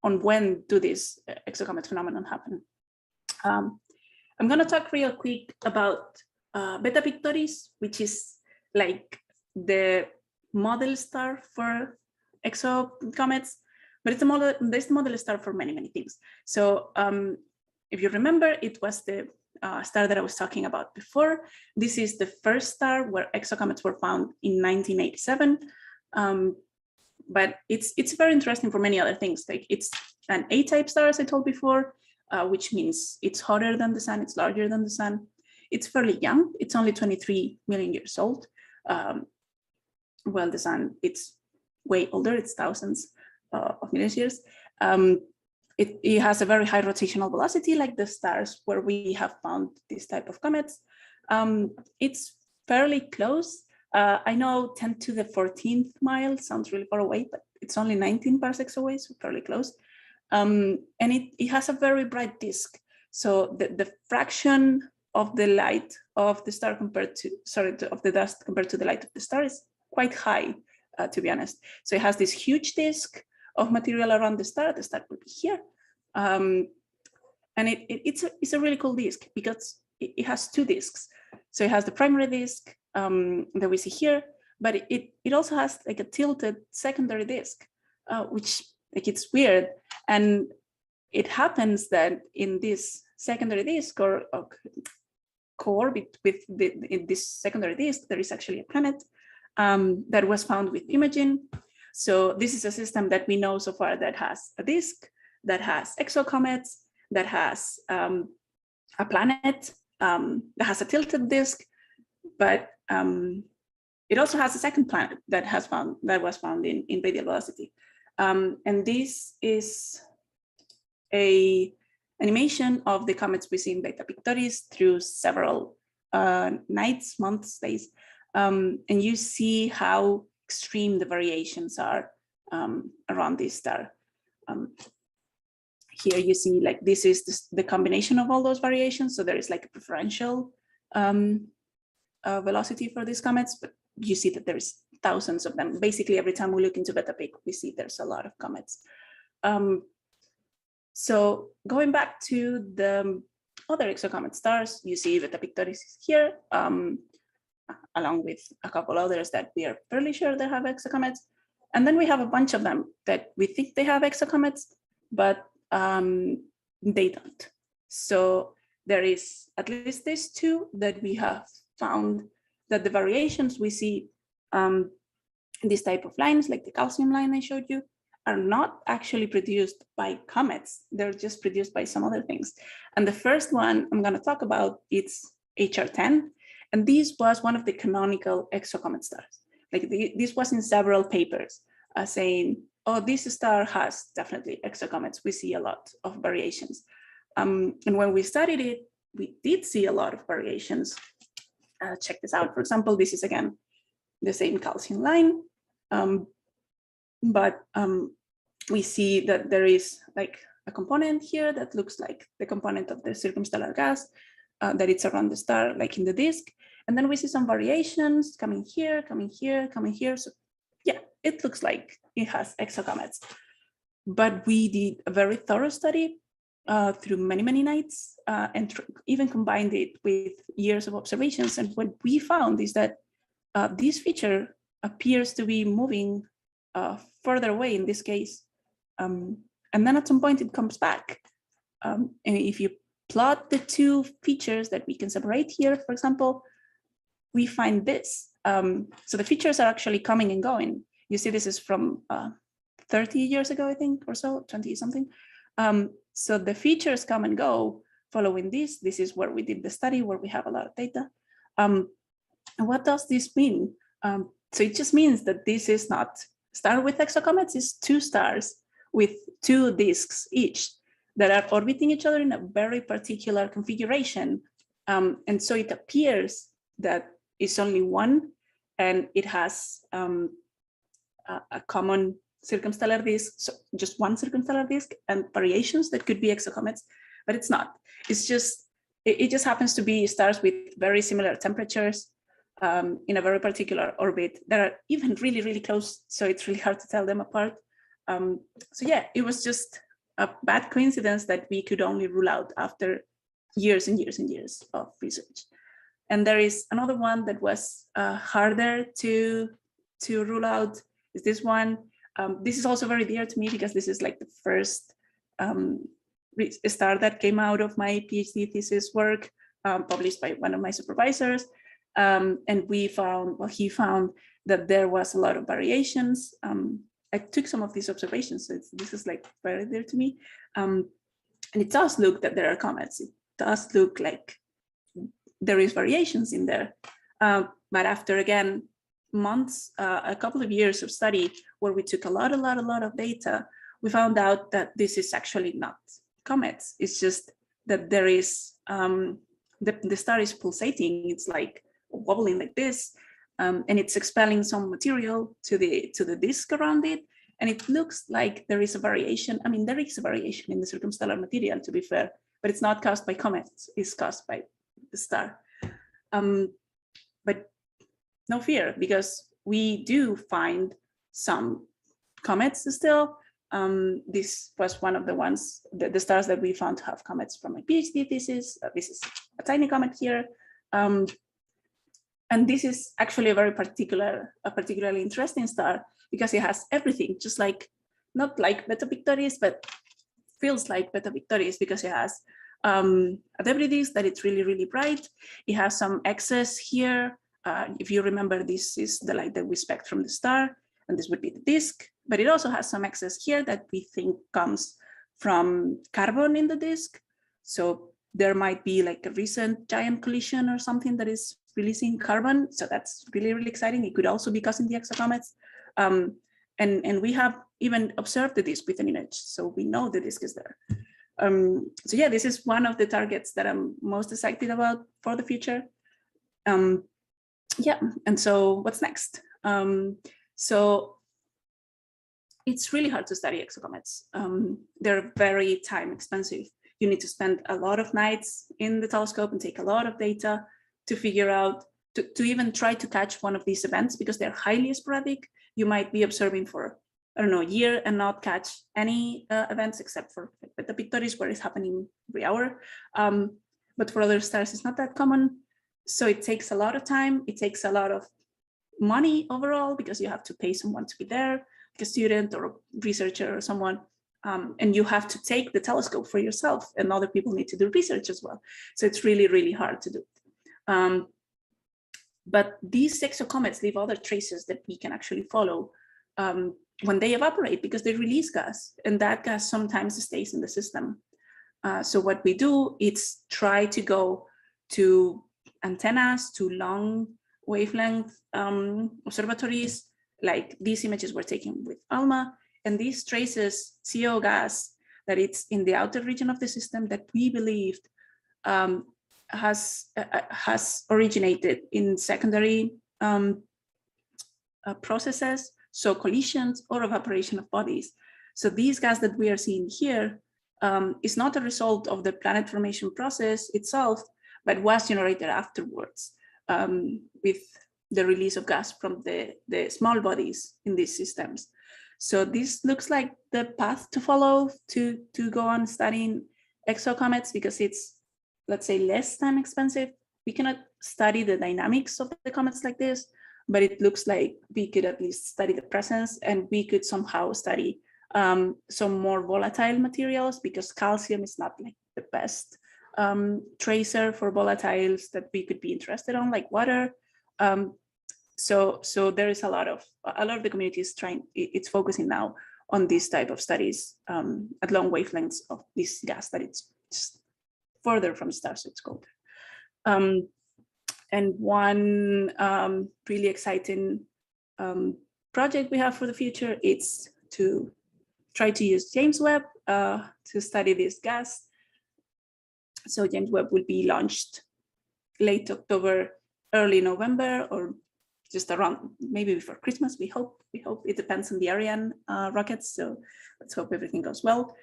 Speaker 2: when do these exocomet phenomenon happen. I'm going to talk real quick about Beta Pictoris, which is like the model star for exocomets, but it's the model star for many, many things. So if you remember, it was the star that I was talking about before. This is the first star where exocomets were found in 1987. But it's very interesting for many other things. Like it's an A-type star, as I told before, which means it's hotter than the sun, it's larger than the sun. It's fairly young. It's only 23 million years old. Well, the sun, it's way older. It's thousands of millions of years. It has a very high rotational velocity, like the stars where we have found this type of comets. It's fairly close. I know 10 to the 14th mile sounds really far away, but it's only 19 parsecs away, so fairly close. And it has a very bright disk. So the fraction of the light of the star of the dust compared to the light of the star is quite high, to be honest. So it has this huge disk of material around the star. The star will be here. And it's a really cool disk because it has 2 disks. So it has the primary disk that we see here, but it also has like a tilted secondary disk, which like it's weird. And it happens that in this secondary disk or co-orbit with in this secondary disk, there is actually a planet that was found with imaging. So this is a system that we know so far that has a disk, that has exocomets, that has a planet, that has a tilted disk, but it also has a second planet that was found in radial velocity. And this is a animation of the comets we see in Beta Pictoris through several nights, months, days. And you see how extreme the variations are around this star. Here you see like this is the combination of all those variations. So there is like a preferential velocity for these comets, but you see that there's thousands of them. Basically, every time we look into Beta Pic, we see there's a lot of comets. So going back to the other exocomet stars, you see Beta Pictoris here, along with a couple others that we are fairly sure they have exocomets. And then we have a bunch of them that we think they have exocomets, but they don't. So there is at least these two that we have found that the variations we see in this type of lines, like the calcium line I showed you, are not actually produced by comets. They're just produced by some other things. And the first one I'm going to talk about, it's HR10. And this was one of the canonical exocomet stars. Like this was in several papers saying, oh, this star has definitely exocomets. We see a lot of variations. And when we studied it, we did see a lot of variations. Check this out. For example, this is again the same calcium line. But we see that there is like a component here that looks like the component of the circumstellar gas, that it's around the star, like in the disk. And then we see some variations coming here, coming here, coming here. So yeah, it looks like it has exocomets. But we did a very thorough study through many, many nights and even combined it with years of observations. And what we found is that this feature appears to be moving further away in this case. And then at some point it comes back. And if you plot the two features that we can separate here, for example, we find this. So the features are actually coming and going. You see this is from 30 years ago, I think, or so, 20 something. So the features come and go following this. This is where we did the study, where we have a lot of data. And what does this mean? So it just means that this is not star with exocomets, it's two stars with two disks each that are orbiting each other in a very particular configuration. And so it appears that it's only one, and it has a common circumstellar disk, so just one circumstellar disk, and variations that could be exocomets, but it's not. It's just, it just happens to be stars with very similar temperatures in a very particular orbit that are even really, really close. So it's really hard to tell them apart. So yeah, it was just a bad coincidence that we could only rule out after years and years and years of research. And there is another one that was harder to rule out, is this one. This is also very dear to me because this is like the first star that came out of my PhD thesis work, published by one of my supervisors. And we found, well, he found that there was a lot of variations. I took some of these observations, so this is like very dear to me. And it does look that there are comets. It does look like there is variations in there. But after, again, months, a couple of years of study where we took a lot of data, we found out that this is actually not comets. It's just that there is, the star is pulsating. It's like wobbling like this, and it's expelling some material to the disk around it. And it looks like there is a variation. I mean, there is a variation in the circumstellar material, to be fair, but it's not caused by comets. It's caused by the star. But no fear, because we do find some comets still. This was one of the ones, the stars that we found to have comets from my PhD thesis. This is a tiny comet here. And this is actually a particularly interesting star because it has everything, just like, not like Beta Pictoris, but feels like Beta Pictoris because it has abilities, that it's really, really bright. It has some excess here. If you remember, this is the light that we expect from the star, and this would be the disk, but it also has some excess here that we think comes from carbon in the disk. So there might be like a recent giant collision or something that is releasing carbon. So that's really, really exciting. It could also be causing the exocomets. And we have even observed the disk with an image. So we know the disk is there. So yeah, this is one of the targets that I'm most excited about for the future. Yeah, and so what's next? So it's really hard to study exocomets. They're very time expensive. You need to spend a lot of nights in the telescope and take a lot of data to figure out, to even try to catch one of these events, because they're highly sporadic. You might be observing for, I don't know, a year and not catch any events except for the Pictoris, where it's happening every hour. But for other stars, it's not that common. So it takes a lot of time. It takes a lot of money overall, because you have to pay someone to be there, like a student or a researcher or someone. And you have to take the telescope for yourself, and other people need to do research as well. So it's really, really hard to do. But these exocomets leave other traces that we can actually follow when they evaporate, because they release gas, and that gas sometimes stays in the system. So what we do is try to go to antennas, to long wavelength observatories, like these images were taken with ALMA, and these traces CO gas that it's in the outer region of the system that we believed has originated in secondary processes, so collisions or evaporation of bodies. So these gas that we are seeing here is not a result of the planet formation process itself, but was generated afterwards with the release of gas from the small bodies in these systems. So this looks like the path to follow to go on studying exocomets, because it's, let's say, less time expensive. We cannot study the dynamics of the comets like this, but it looks like we could at least study the presence, and we could somehow study some more volatile materials, because calcium is not like the best tracer for volatiles that we could be interested on, like water. So there is a lot of the community is it's focusing now on this type of studies at long wavelengths of this gas that it's just further from stars, so it's colder. And one really exciting project we have for the future, it's to try to use James Webb to study this gas. So James Webb will be launched late October, early November, or just around maybe before Christmas. We hope. It depends on the Ariane rockets. So let's hope everything goes well.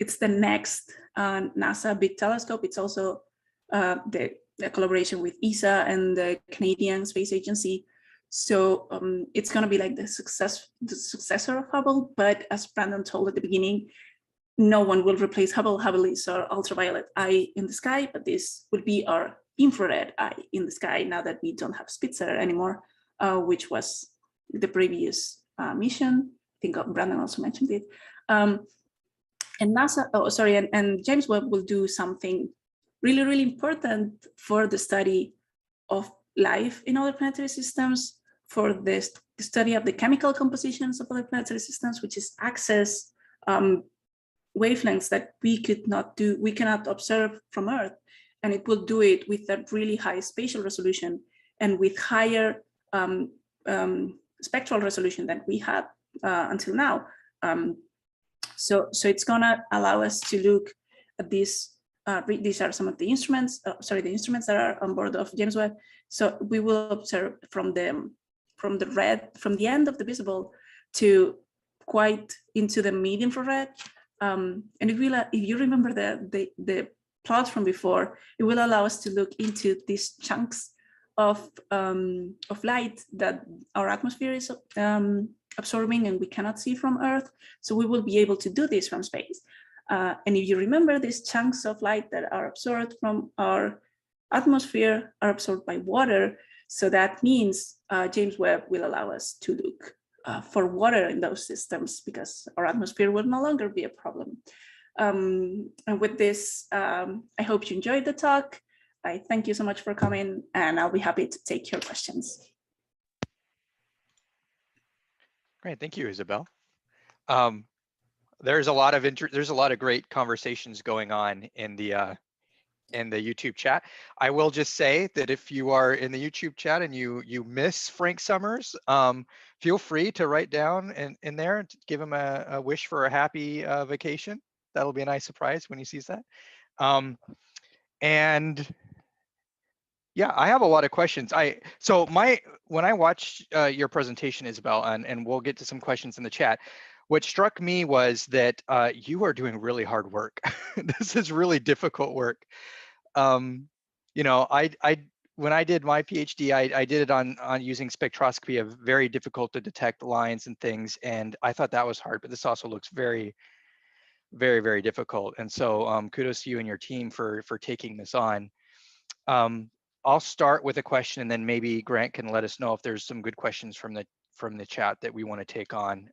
Speaker 2: It's the next NASA big telescope. It's also the collaboration with ESA and the Canadian Space Agency. So it's going to be like the successor of Hubble. But as Brandon told at the beginning, no one will replace Hubble. Hubble is our ultraviolet eye in the sky, but this will be our infrared eye in the sky now that we don't have Spitzer anymore, which was the previous mission. I think Brandon also mentioned it. And NASA, and James Webb will do something really, really important for the study of life in other planetary systems, for the study of the chemical compositions of other planetary systems, which is access wavelengths that we cannot observe from Earth. And it will do it with a really high spatial resolution and with higher spectral resolution than we had until now. So it's gonna allow us to look at these. These are some of the instruments. The instruments that are on board of James Webb. So we will observe from the end of the visible to quite into the mid infrared. And if you remember the plot from before, it will allow us to look into these chunks of light that our atmosphere is absorbing and we cannot see from Earth. So we will be able to do this from space. And if you remember, these chunks of light that are absorbed from our atmosphere are absorbed by water. So that means James Webb will allow us to look for water in those systems, because our atmosphere will no longer be a problem. And with this, I hope you enjoyed the talk. I thank you so much for coming, and I'll be happy to take your questions.
Speaker 1: Great, thank you, Isabel. There's a lot of great conversations going on in the YouTube chat. I will just say that if you are in the YouTube chat and you miss Frank Summers, feel free to write down in there and give him a wish for a happy vacation. That'll be a nice surprise when he sees that. And yeah, I have a lot of questions. When I watched your presentation, Isabel, and we'll get to some questions in the chat, what struck me was that you are doing really hard work. This is really difficult work. You know, when I did my PhD, I did it on using spectroscopy of very difficult to detect lines and things, and I thought that was hard. But this also looks very, very, very difficult. And so, kudos to you and your team for taking this on. I'll start with a question, and then maybe Grant can let us know if there's some good questions from the chat that we want to take on.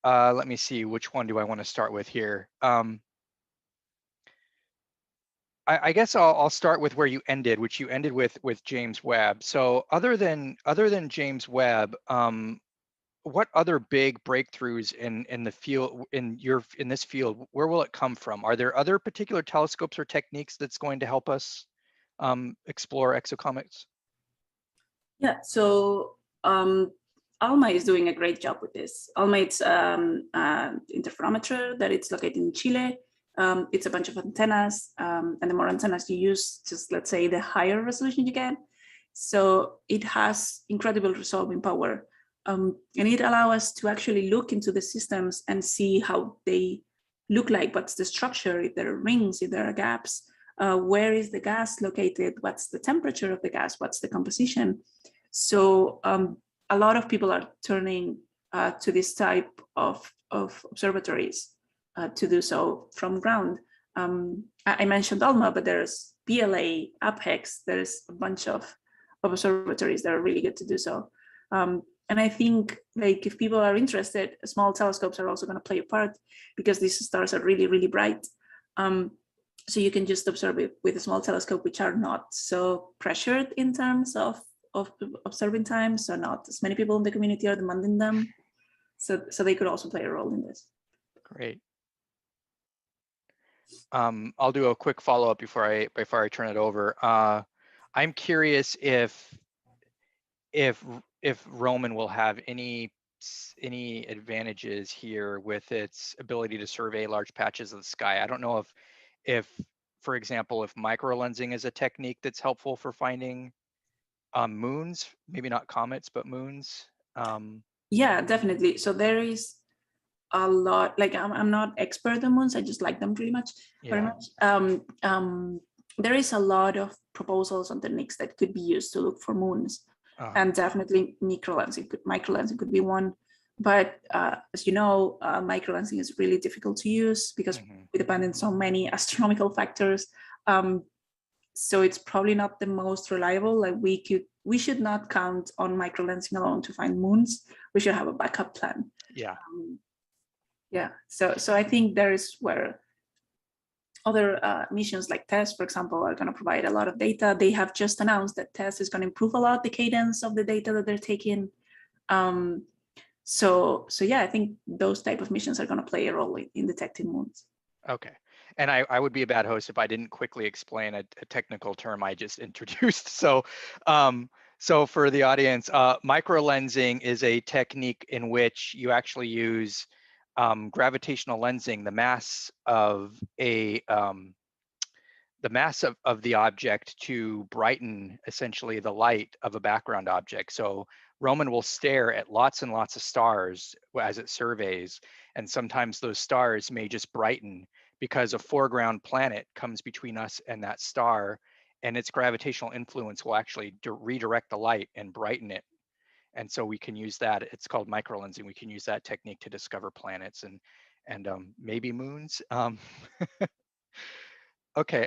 Speaker 1: Let me see, which one do I want to start with here? I guess I'll start with where you ended, which you ended with James Webb. So other than James Webb, what other big breakthroughs in the field in this field, where will it come from? Are there other particular telescopes or techniques that's going to help us explore exocomets?
Speaker 2: Yeah, so ALMA is doing a great job with this. ALMA, it's interferometer that it's located in Chile. It's a bunch of antennas, and the more antennas you use, just let's say the higher resolution you get. So it has incredible resolving power. And it allows us to actually look into the systems and see how they look like, what's the structure, if there are rings, if there are gaps, where is the gas located, what's the temperature of the gas, what's the composition. So a lot of people are turning to this type of observatories to do so from ground. I mentioned ALMA, but there's PLA, APHEX, there's a bunch of observatories that are really good to do so. And I think like if people are interested, small telescopes are also going to play a part because these stars are really, really bright. So you can just observe it with a small telescope, which are not so pressured in terms of observing time. So not as many people in the community are demanding them. So they could also play a role in this. Great.
Speaker 1: I'll do a quick follow-up before I turn it over. I'm curious if Roman will have any advantages here with its ability to survey large patches of the sky. I don't know if for example, if microlensing is a technique that's helpful for finding moons, maybe not comets, but moons.
Speaker 2: Yeah, definitely. So there is a lot, like I'm not expert on moons, I just like them pretty much, very much. There is a lot of proposals on techniques that could be used to look for moons. And definitely microlensing could be one. But as you know, microlensing is really difficult to use because we depend on so many astronomical factors. So it's probably not the most reliable. Like we should not count on microlensing alone to find moons. We should have a backup plan.
Speaker 1: Yeah.
Speaker 2: Yeah. So I think there is where other missions like TESS, for example, are going to provide a lot of data. They have just announced that TESS is going to improve a lot the cadence of the data that they're taking. So yeah, I think those type of missions are going to play a role in detecting moons. Okay.
Speaker 1: And I would be a bad host if I didn't quickly explain a technical term I just introduced. So for the audience, microlensing is a technique in which you actually use gravitational lensing, the mass of the object to brighten essentially the light of a background object. So Roman will stare at lots and lots of stars as it surveys, and sometimes those stars may just brighten because a foreground planet comes between us and that star, and its gravitational influence will actually redirect the light and brighten it. And so we can use that. It's called microlensing. We can use that technique to discover planets and maybe moons. Okay,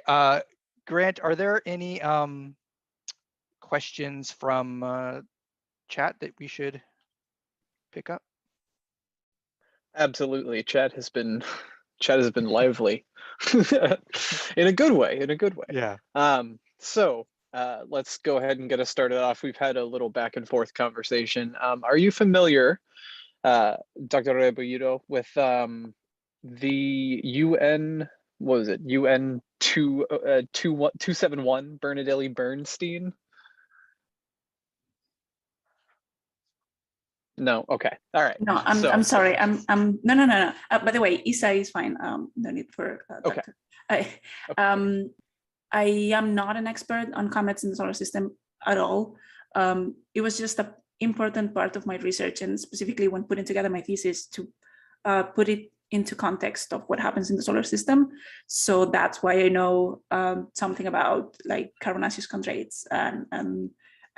Speaker 1: Grant, are there any questions from chat that we should pick up?
Speaker 3: Absolutely. Chat has been lively in a good way,
Speaker 1: Yeah.
Speaker 3: So let's go ahead and get us started off. We've had a little back and forth conversation. Are you familiar, Dr. Rebollido, with the UN, what was it, UN 271 Bernadette Bernstein? No. Okay. All right.
Speaker 2: No, I'm sorry. No. By the way, Isa is fine. No need for
Speaker 3: Okay.
Speaker 2: doctor. I am not an expert on comets in the solar system at all. It was just an important part of my research, and specifically when putting together my thesis, to put it into context of what happens in the solar system. So that's why I know something about like carbonaceous chondrites, and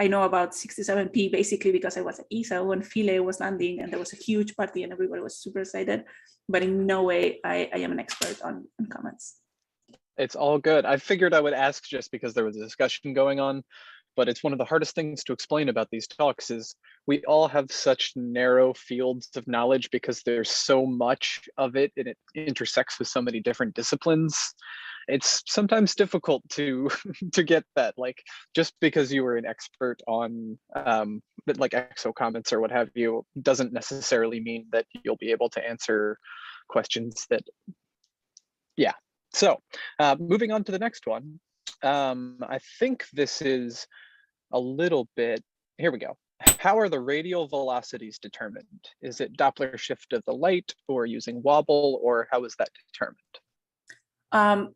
Speaker 2: I know about 67P basically because I was at ESA when Philae was landing and there was a huge party and everybody was super excited, but in no way I am an expert on comets.
Speaker 3: It's all good. I figured I would ask just because there was a discussion going on, but it's one of the hardest things to explain about these talks is we all have such narrow fields of knowledge because there's so much of it and it intersects with so many different disciplines. It's sometimes difficult to to get that, like, just because you were an expert on like exocomets or what have you doesn't necessarily mean that you'll be able to answer questions that, yeah. So moving on to the next one. I think this is a little bit, here we go. How are the radial velocities determined? Is it Doppler shift of the light or using wobble, or how is that determined?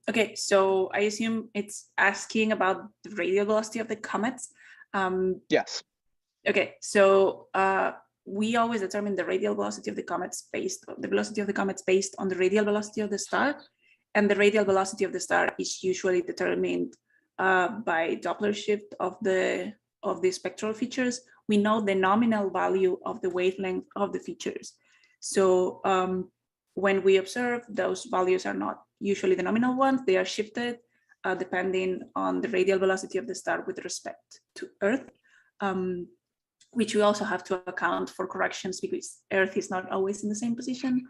Speaker 2: Okay, so I assume it's asking about the radial velocity of the comets.
Speaker 3: Yes.
Speaker 2: Okay, so we always determine the radial velocity of the comets based on the velocity of the comets based on the radial velocity of the star, and the radial velocity of the star is usually determined by Doppler shift of the spectral features. We know the nominal value of the wavelength of the features. So when we observe, those values are not usually the nominal ones. They are shifted depending on the radial velocity of the star with respect to Earth, which we also have to account for corrections because Earth is not always in the same position.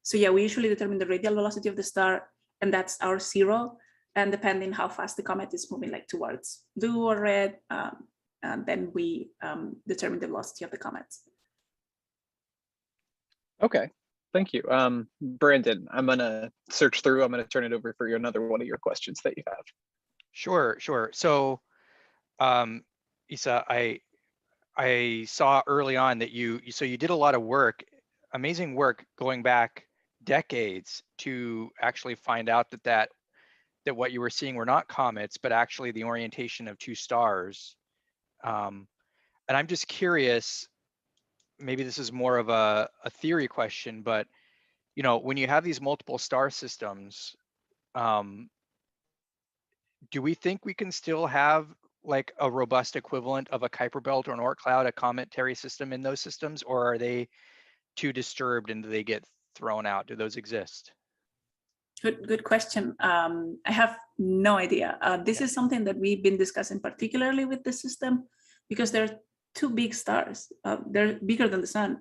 Speaker 2: So yeah, we usually determine the radial velocity of the star, and that's our zero. And depending how fast the comet is moving, like towards blue or red, and then we determine the velocity of the comets.
Speaker 3: Okay, thank you. Brandon, I'm gonna search through, I'm gonna turn it over for you, another one of your questions that you have.
Speaker 1: Sure. So, Isa, I saw early on that you did a lot of work, amazing work going back decades to actually find out that what you were seeing were not comets, but actually the orientation of two stars. And I'm just curious, maybe this is more of a theory question, but you know, when you have these multiple star systems, do we think we can still have like a robust equivalent of a Kuiper belt or an Oort cloud, a cometary system in those systems, or are they too disturbed and do they get thrown out? Do those exist?
Speaker 2: Good question. I have no idea. This is something that we've been discussing particularly with the system because there are two big stars. They're bigger than the sun.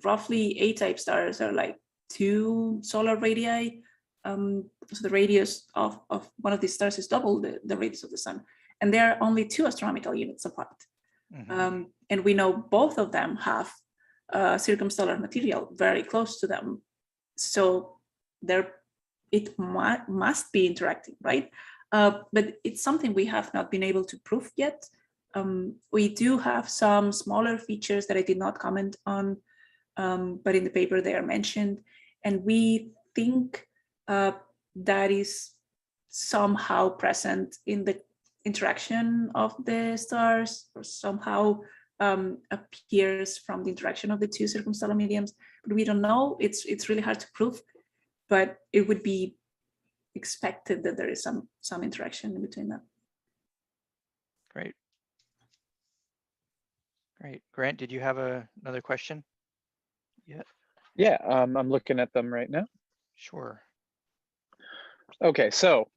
Speaker 2: Roughly A-type stars are like 2 solar radii. So the radius of one of these stars is double the radius of the sun. And they are only 2 astronomical units apart. Mm-hmm. And we know both of them have circumstellar material very close to them. So it must be interacting, right? But it's something we have not been able to prove yet. We do have some smaller features that I did not comment on, but in the paper they are mentioned. And we think that is somehow present in the interaction of the stars, or somehow appears from the interaction of the 2 circumstellar mediums. But we don't know. It's really hard to prove, but it would be expected that there is some interaction in between them.
Speaker 1: Great. Grant, did you have another question?
Speaker 3: Yeah, I'm looking at them right now.
Speaker 1: Sure.
Speaker 3: Okay, so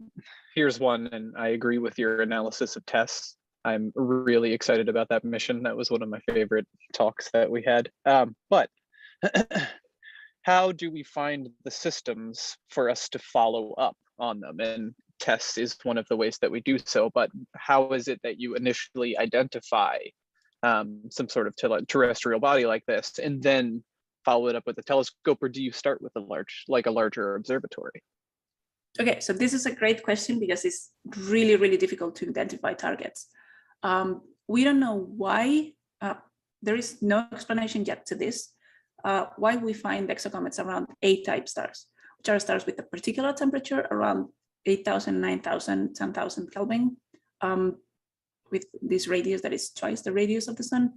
Speaker 3: here's one, and I agree with your analysis of tests. I'm really excited about that mission. That was one of my favorite talks that we had. But how do we find the systems for us to follow up on them? And tests is one of the ways that we do so, but how is it that you initially identify some sort of terrestrial body like this and then follow it up with a telescope, or do you start with a larger observatory?
Speaker 2: Okay, so this is a great question because it's really, really difficult to identify targets. We don't know why, there is no explanation yet to this, why we find exocomets around A-type stars, which are stars with a particular temperature around 8,000, 9,000, 10,000 Kelvin, with this radius that is twice the radius of the sun.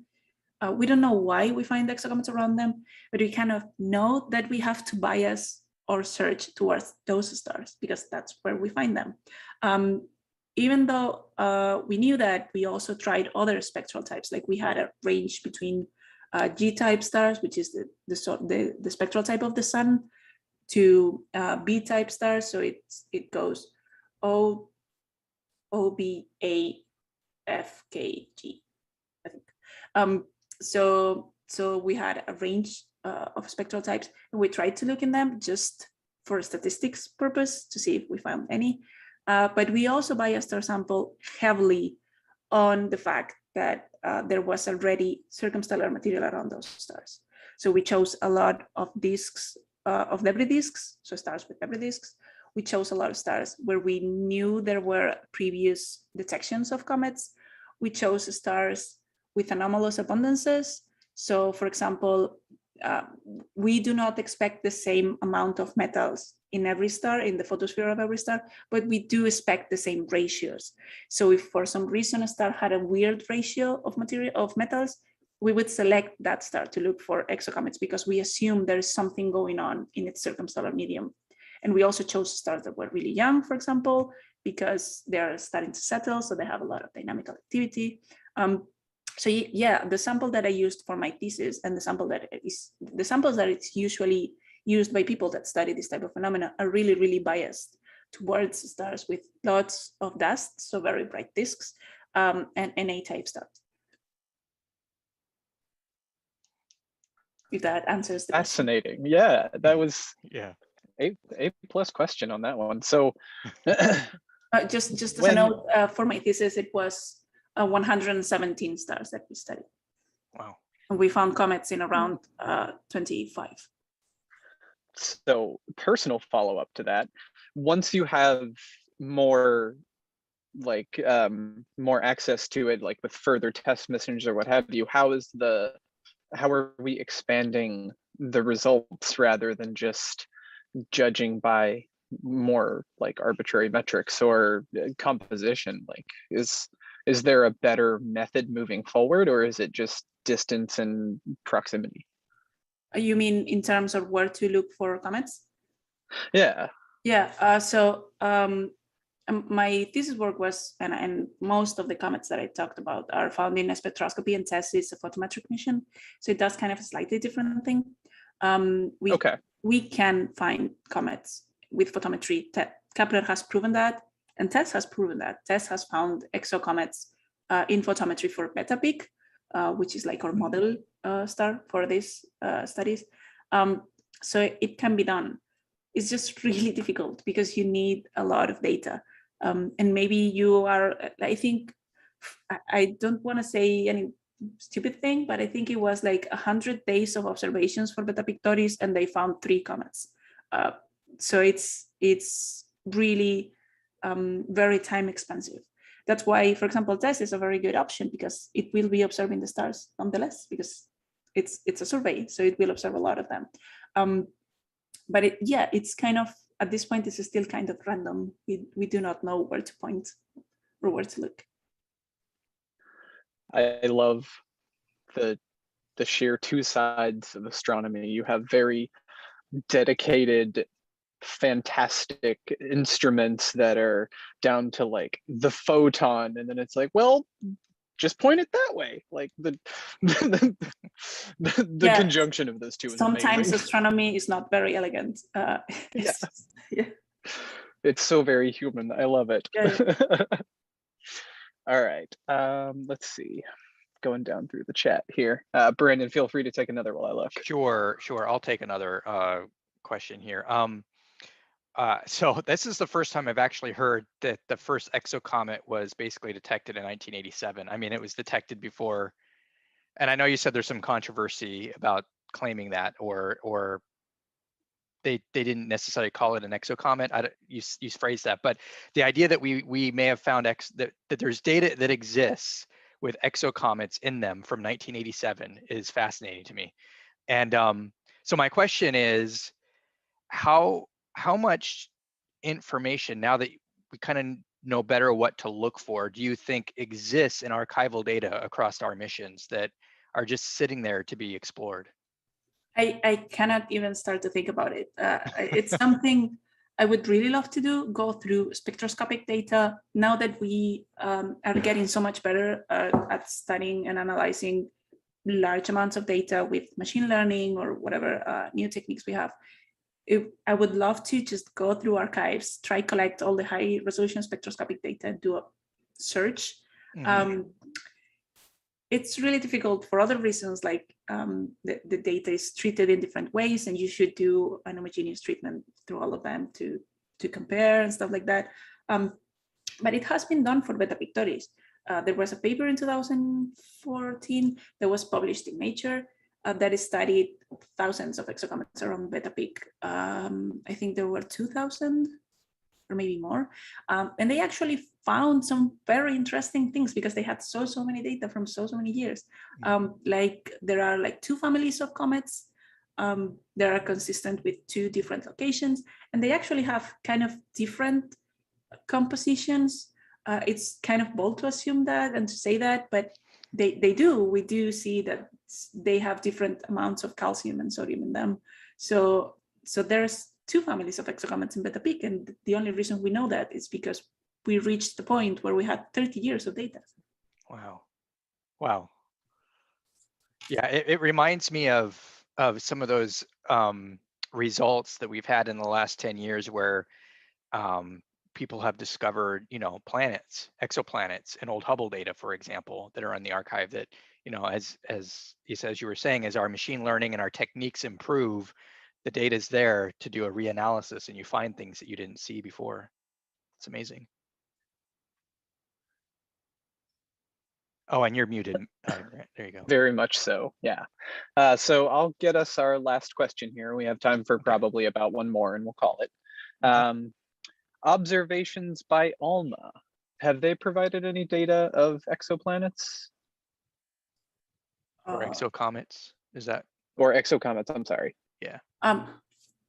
Speaker 2: We don't know why we find exocomets around them, but we kind of know that we have to bias or search towards those stars because that's where we find them. Even though we knew that, we also tried other spectral types. Like we had a range between G-type stars, which is the spectral type of the sun, to B-type stars. So it goes O, B, A, F, K, G, I think. So we had a range of spectral types, and we tried to look in them just for statistics purpose to see if we found any. But we also biased our sample heavily on the fact that there was already circumstellar material around those stars. So we chose a lot of disks, of debris disks, so stars with debris disks. We chose a lot of stars where we knew there were previous detections of comets. We chose stars with anomalous abundances. So for example, we do not expect the same amount of metals in every star, in the photosphere of every star, but we do expect the same ratios. So if for some reason a star had a weird ratio of metals, we would select that star to look for exocomets because we assume there is something going on in its circumstellar medium. And we also chose stars that were really young, for example, because they're starting to settle, so they have a lot of dynamical activity. So yeah, the sample that I used for my thesis and the samples that it's usually used by people that study this type of phenomena are really, really biased towards stars with lots of dust, so very bright disks, and A-type stars. If that answers the
Speaker 3: Fascinating. Question. Yeah, that was A+ question on that one. So
Speaker 2: just as a note, for my thesis, it was 117 stars that we studied.
Speaker 1: Wow.
Speaker 2: And we found comets in around 25.
Speaker 3: So personal follow-up to that, once you have more more access to it, like with further test missions or what have you, how are we expanding the results rather than just judging by more like arbitrary metrics or composition? Like is there a better method moving forward, or is it just distance and proximity?
Speaker 2: You mean in terms of where to look for comets?
Speaker 3: Yeah.
Speaker 2: Yeah. So my thesis work was, and most of the comets that I talked about are found in a spectroscopy, and TESS is a photometric mission. So it does kind of a slightly different thing. We can find comets with photometry. Kepler has proven that, and TESS has proven that. TESS has found exocomets in photometry for Beta Peak, which is like our model star for these studies. So it can be done. It's just really difficult because you need a lot of data. And maybe you are, I think, I don't want to say any stupid thing, but I think it was like 100 days of observations for Beta Pictoris, and they found 3 comets. So it's really very time expensive. That's why, for example, TESS is a very good option because it will be observing the stars nonetheless, because it's a survey, so it will observe a lot of them. But it's kind of, at this point, it's still kind of random. We do not know where to point or where to look.
Speaker 3: I love the sheer 2 sides of astronomy. You have very dedicated, fantastic instruments that are down to like the photon, and then it's like, well, just point it that way. Like the conjunction of those two is
Speaker 2: sometimes
Speaker 3: amazing.
Speaker 2: Astronomy is not very elegant.
Speaker 3: It's so very human. I love it.
Speaker 2: Yeah.
Speaker 3: All right, let's see. going down through the chat here. Brandon, feel free to take another while I look.
Speaker 1: Sure. I'll take another question here. So this is the first time I've actually heard that the first exocomet was basically detected in 1987. I mean, it was detected before, and I know you said there's some controversy about claiming that, or they didn't necessarily call it an exocomet. You phrased that, but the idea that we may have found that there's data that exists with exocomets in them from 1987 is fascinating to me. And so my question is, how much information, now that we kind of know better what to look for, do you think exists in archival data across our missions that are just sitting there to be explored?
Speaker 2: I cannot even start to think about it. It's something I would really love to do, go through spectroscopic data. Now that we are getting so much better at studying and analyzing large amounts of data with machine learning or whatever new techniques we have, I would love to just go through archives, try collect all the high resolution spectroscopic data, and do a search. Mm-hmm. It's really difficult for other reasons, like the data is treated in different ways, and you should do an homogeneous treatment through all of them to compare and stuff like that. But it has been done for Beta Pictoris. There was a paper in 2014 that was published in Nature that studied thousands of exocomets around Beta Pic. I think there were 2,000 or maybe more. And they actually found some very interesting things because they had so many data from so many years. Like there are like 2 families of comets that are consistent with 2 different locations, and they actually have kind of different compositions. It's kind of bold to assume that and to say that, but they do. We do see that they have different amounts of calcium and sodium in them. So there's 2 families of exocomets in Beta Pic, and the only reason we know that is because we reached the point where we had 30 years of data.
Speaker 1: Wow. Yeah, it reminds me of some of those results that we've had in the last 10 years where people have discovered, planets, exoplanets in old Hubble data, for example, that are on the archive that, as you were saying, as our machine learning and our techniques improve, the data is there to do a reanalysis, and you find things that you didn't see before. It's amazing. Oh, and you're muted. There you go.
Speaker 3: Very much so, yeah. So I'll get us our last question here. We have time for probably about one more, and we'll call it. Observations by ALMA. Have they provided any data of exoplanets?
Speaker 1: Or exocomets, is that?
Speaker 3: Or exocomets, I'm sorry.
Speaker 1: Yeah.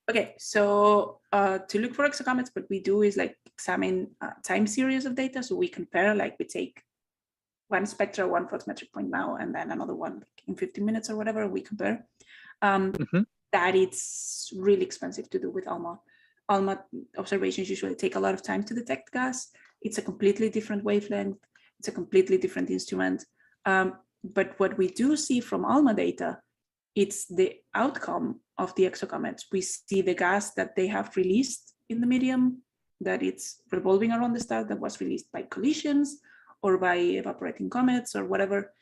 Speaker 2: Okay, so to look for exocomets, what we do is like examine time series of data. So we compare, like we take one spectra, one photometric point now, and then another one in 15 minutes or whatever, we compare. That it's really expensive to do with ALMA. ALMA observations usually take a lot of time to detect gas. It's a completely different wavelength. It's a completely different instrument. But what we do see from ALMA data, it's the outcome of the exocomets. We see the gas that they have released in the medium, that it's revolving around the star, that was released by collisions or by evaporating comets or whatever.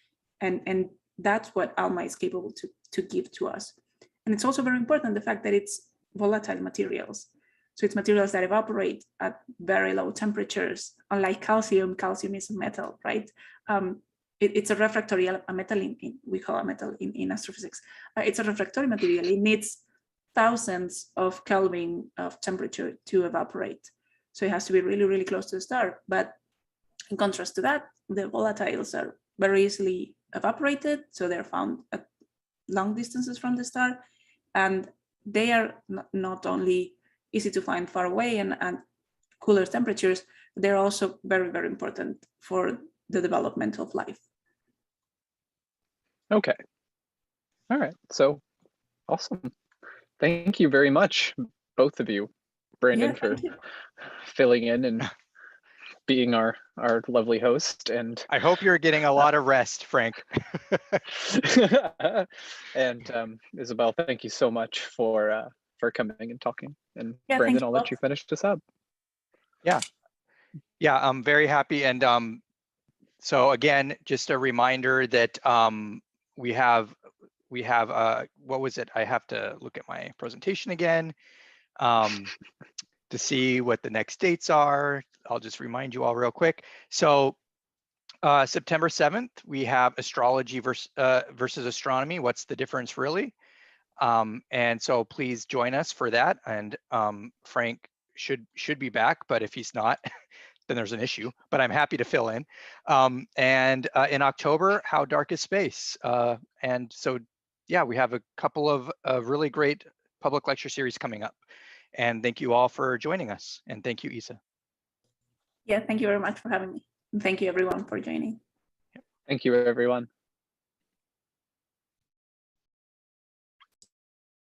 Speaker 2: And that's what ALMA is capable to give to us. And it's also very important, the fact that it's volatile materials. So it's materials that evaporate at very low temperatures. Unlike calcium, calcium is a metal, right? It's a refractory, a metal we call a metal in astrophysics. It's a refractory material. It needs thousands of Kelvin of temperature to evaporate. So it has to be really, really close to the star. But in contrast to that, the volatiles are very easily evaporated. So they're found at long distances from the star. And they are not only easy to find far away and cooler temperatures, they're also very, very important for the development of life.
Speaker 3: Okay. All right. So awesome. Thank you very much, both of you, Brandon, for filling in and being our lovely host. And
Speaker 1: I hope you're getting a lot of rest, Frank.
Speaker 3: And Isabel, thank you so much for coming and talking. And
Speaker 2: yeah,
Speaker 3: Brandon, I'll let you finish this up.
Speaker 1: Yeah, I'm very happy. And So again, just a reminder that we have what was it? I have to look at my presentation again to see what the next dates are. I'll just remind you all real quick. So September 7th, we have astrology versus astronomy. What's the difference really? And so please join us for that. And Frank should be back, but if he's not, then there's an issue, but I'm happy to fill in. And in October, How Dark is Space? And so, yeah, we have a couple of really great public lecture series coming up. And thank you all for joining us. And thank you, Isa.
Speaker 2: Yeah, thank you very much for having me. And thank you everyone for joining.
Speaker 3: Thank you, everyone.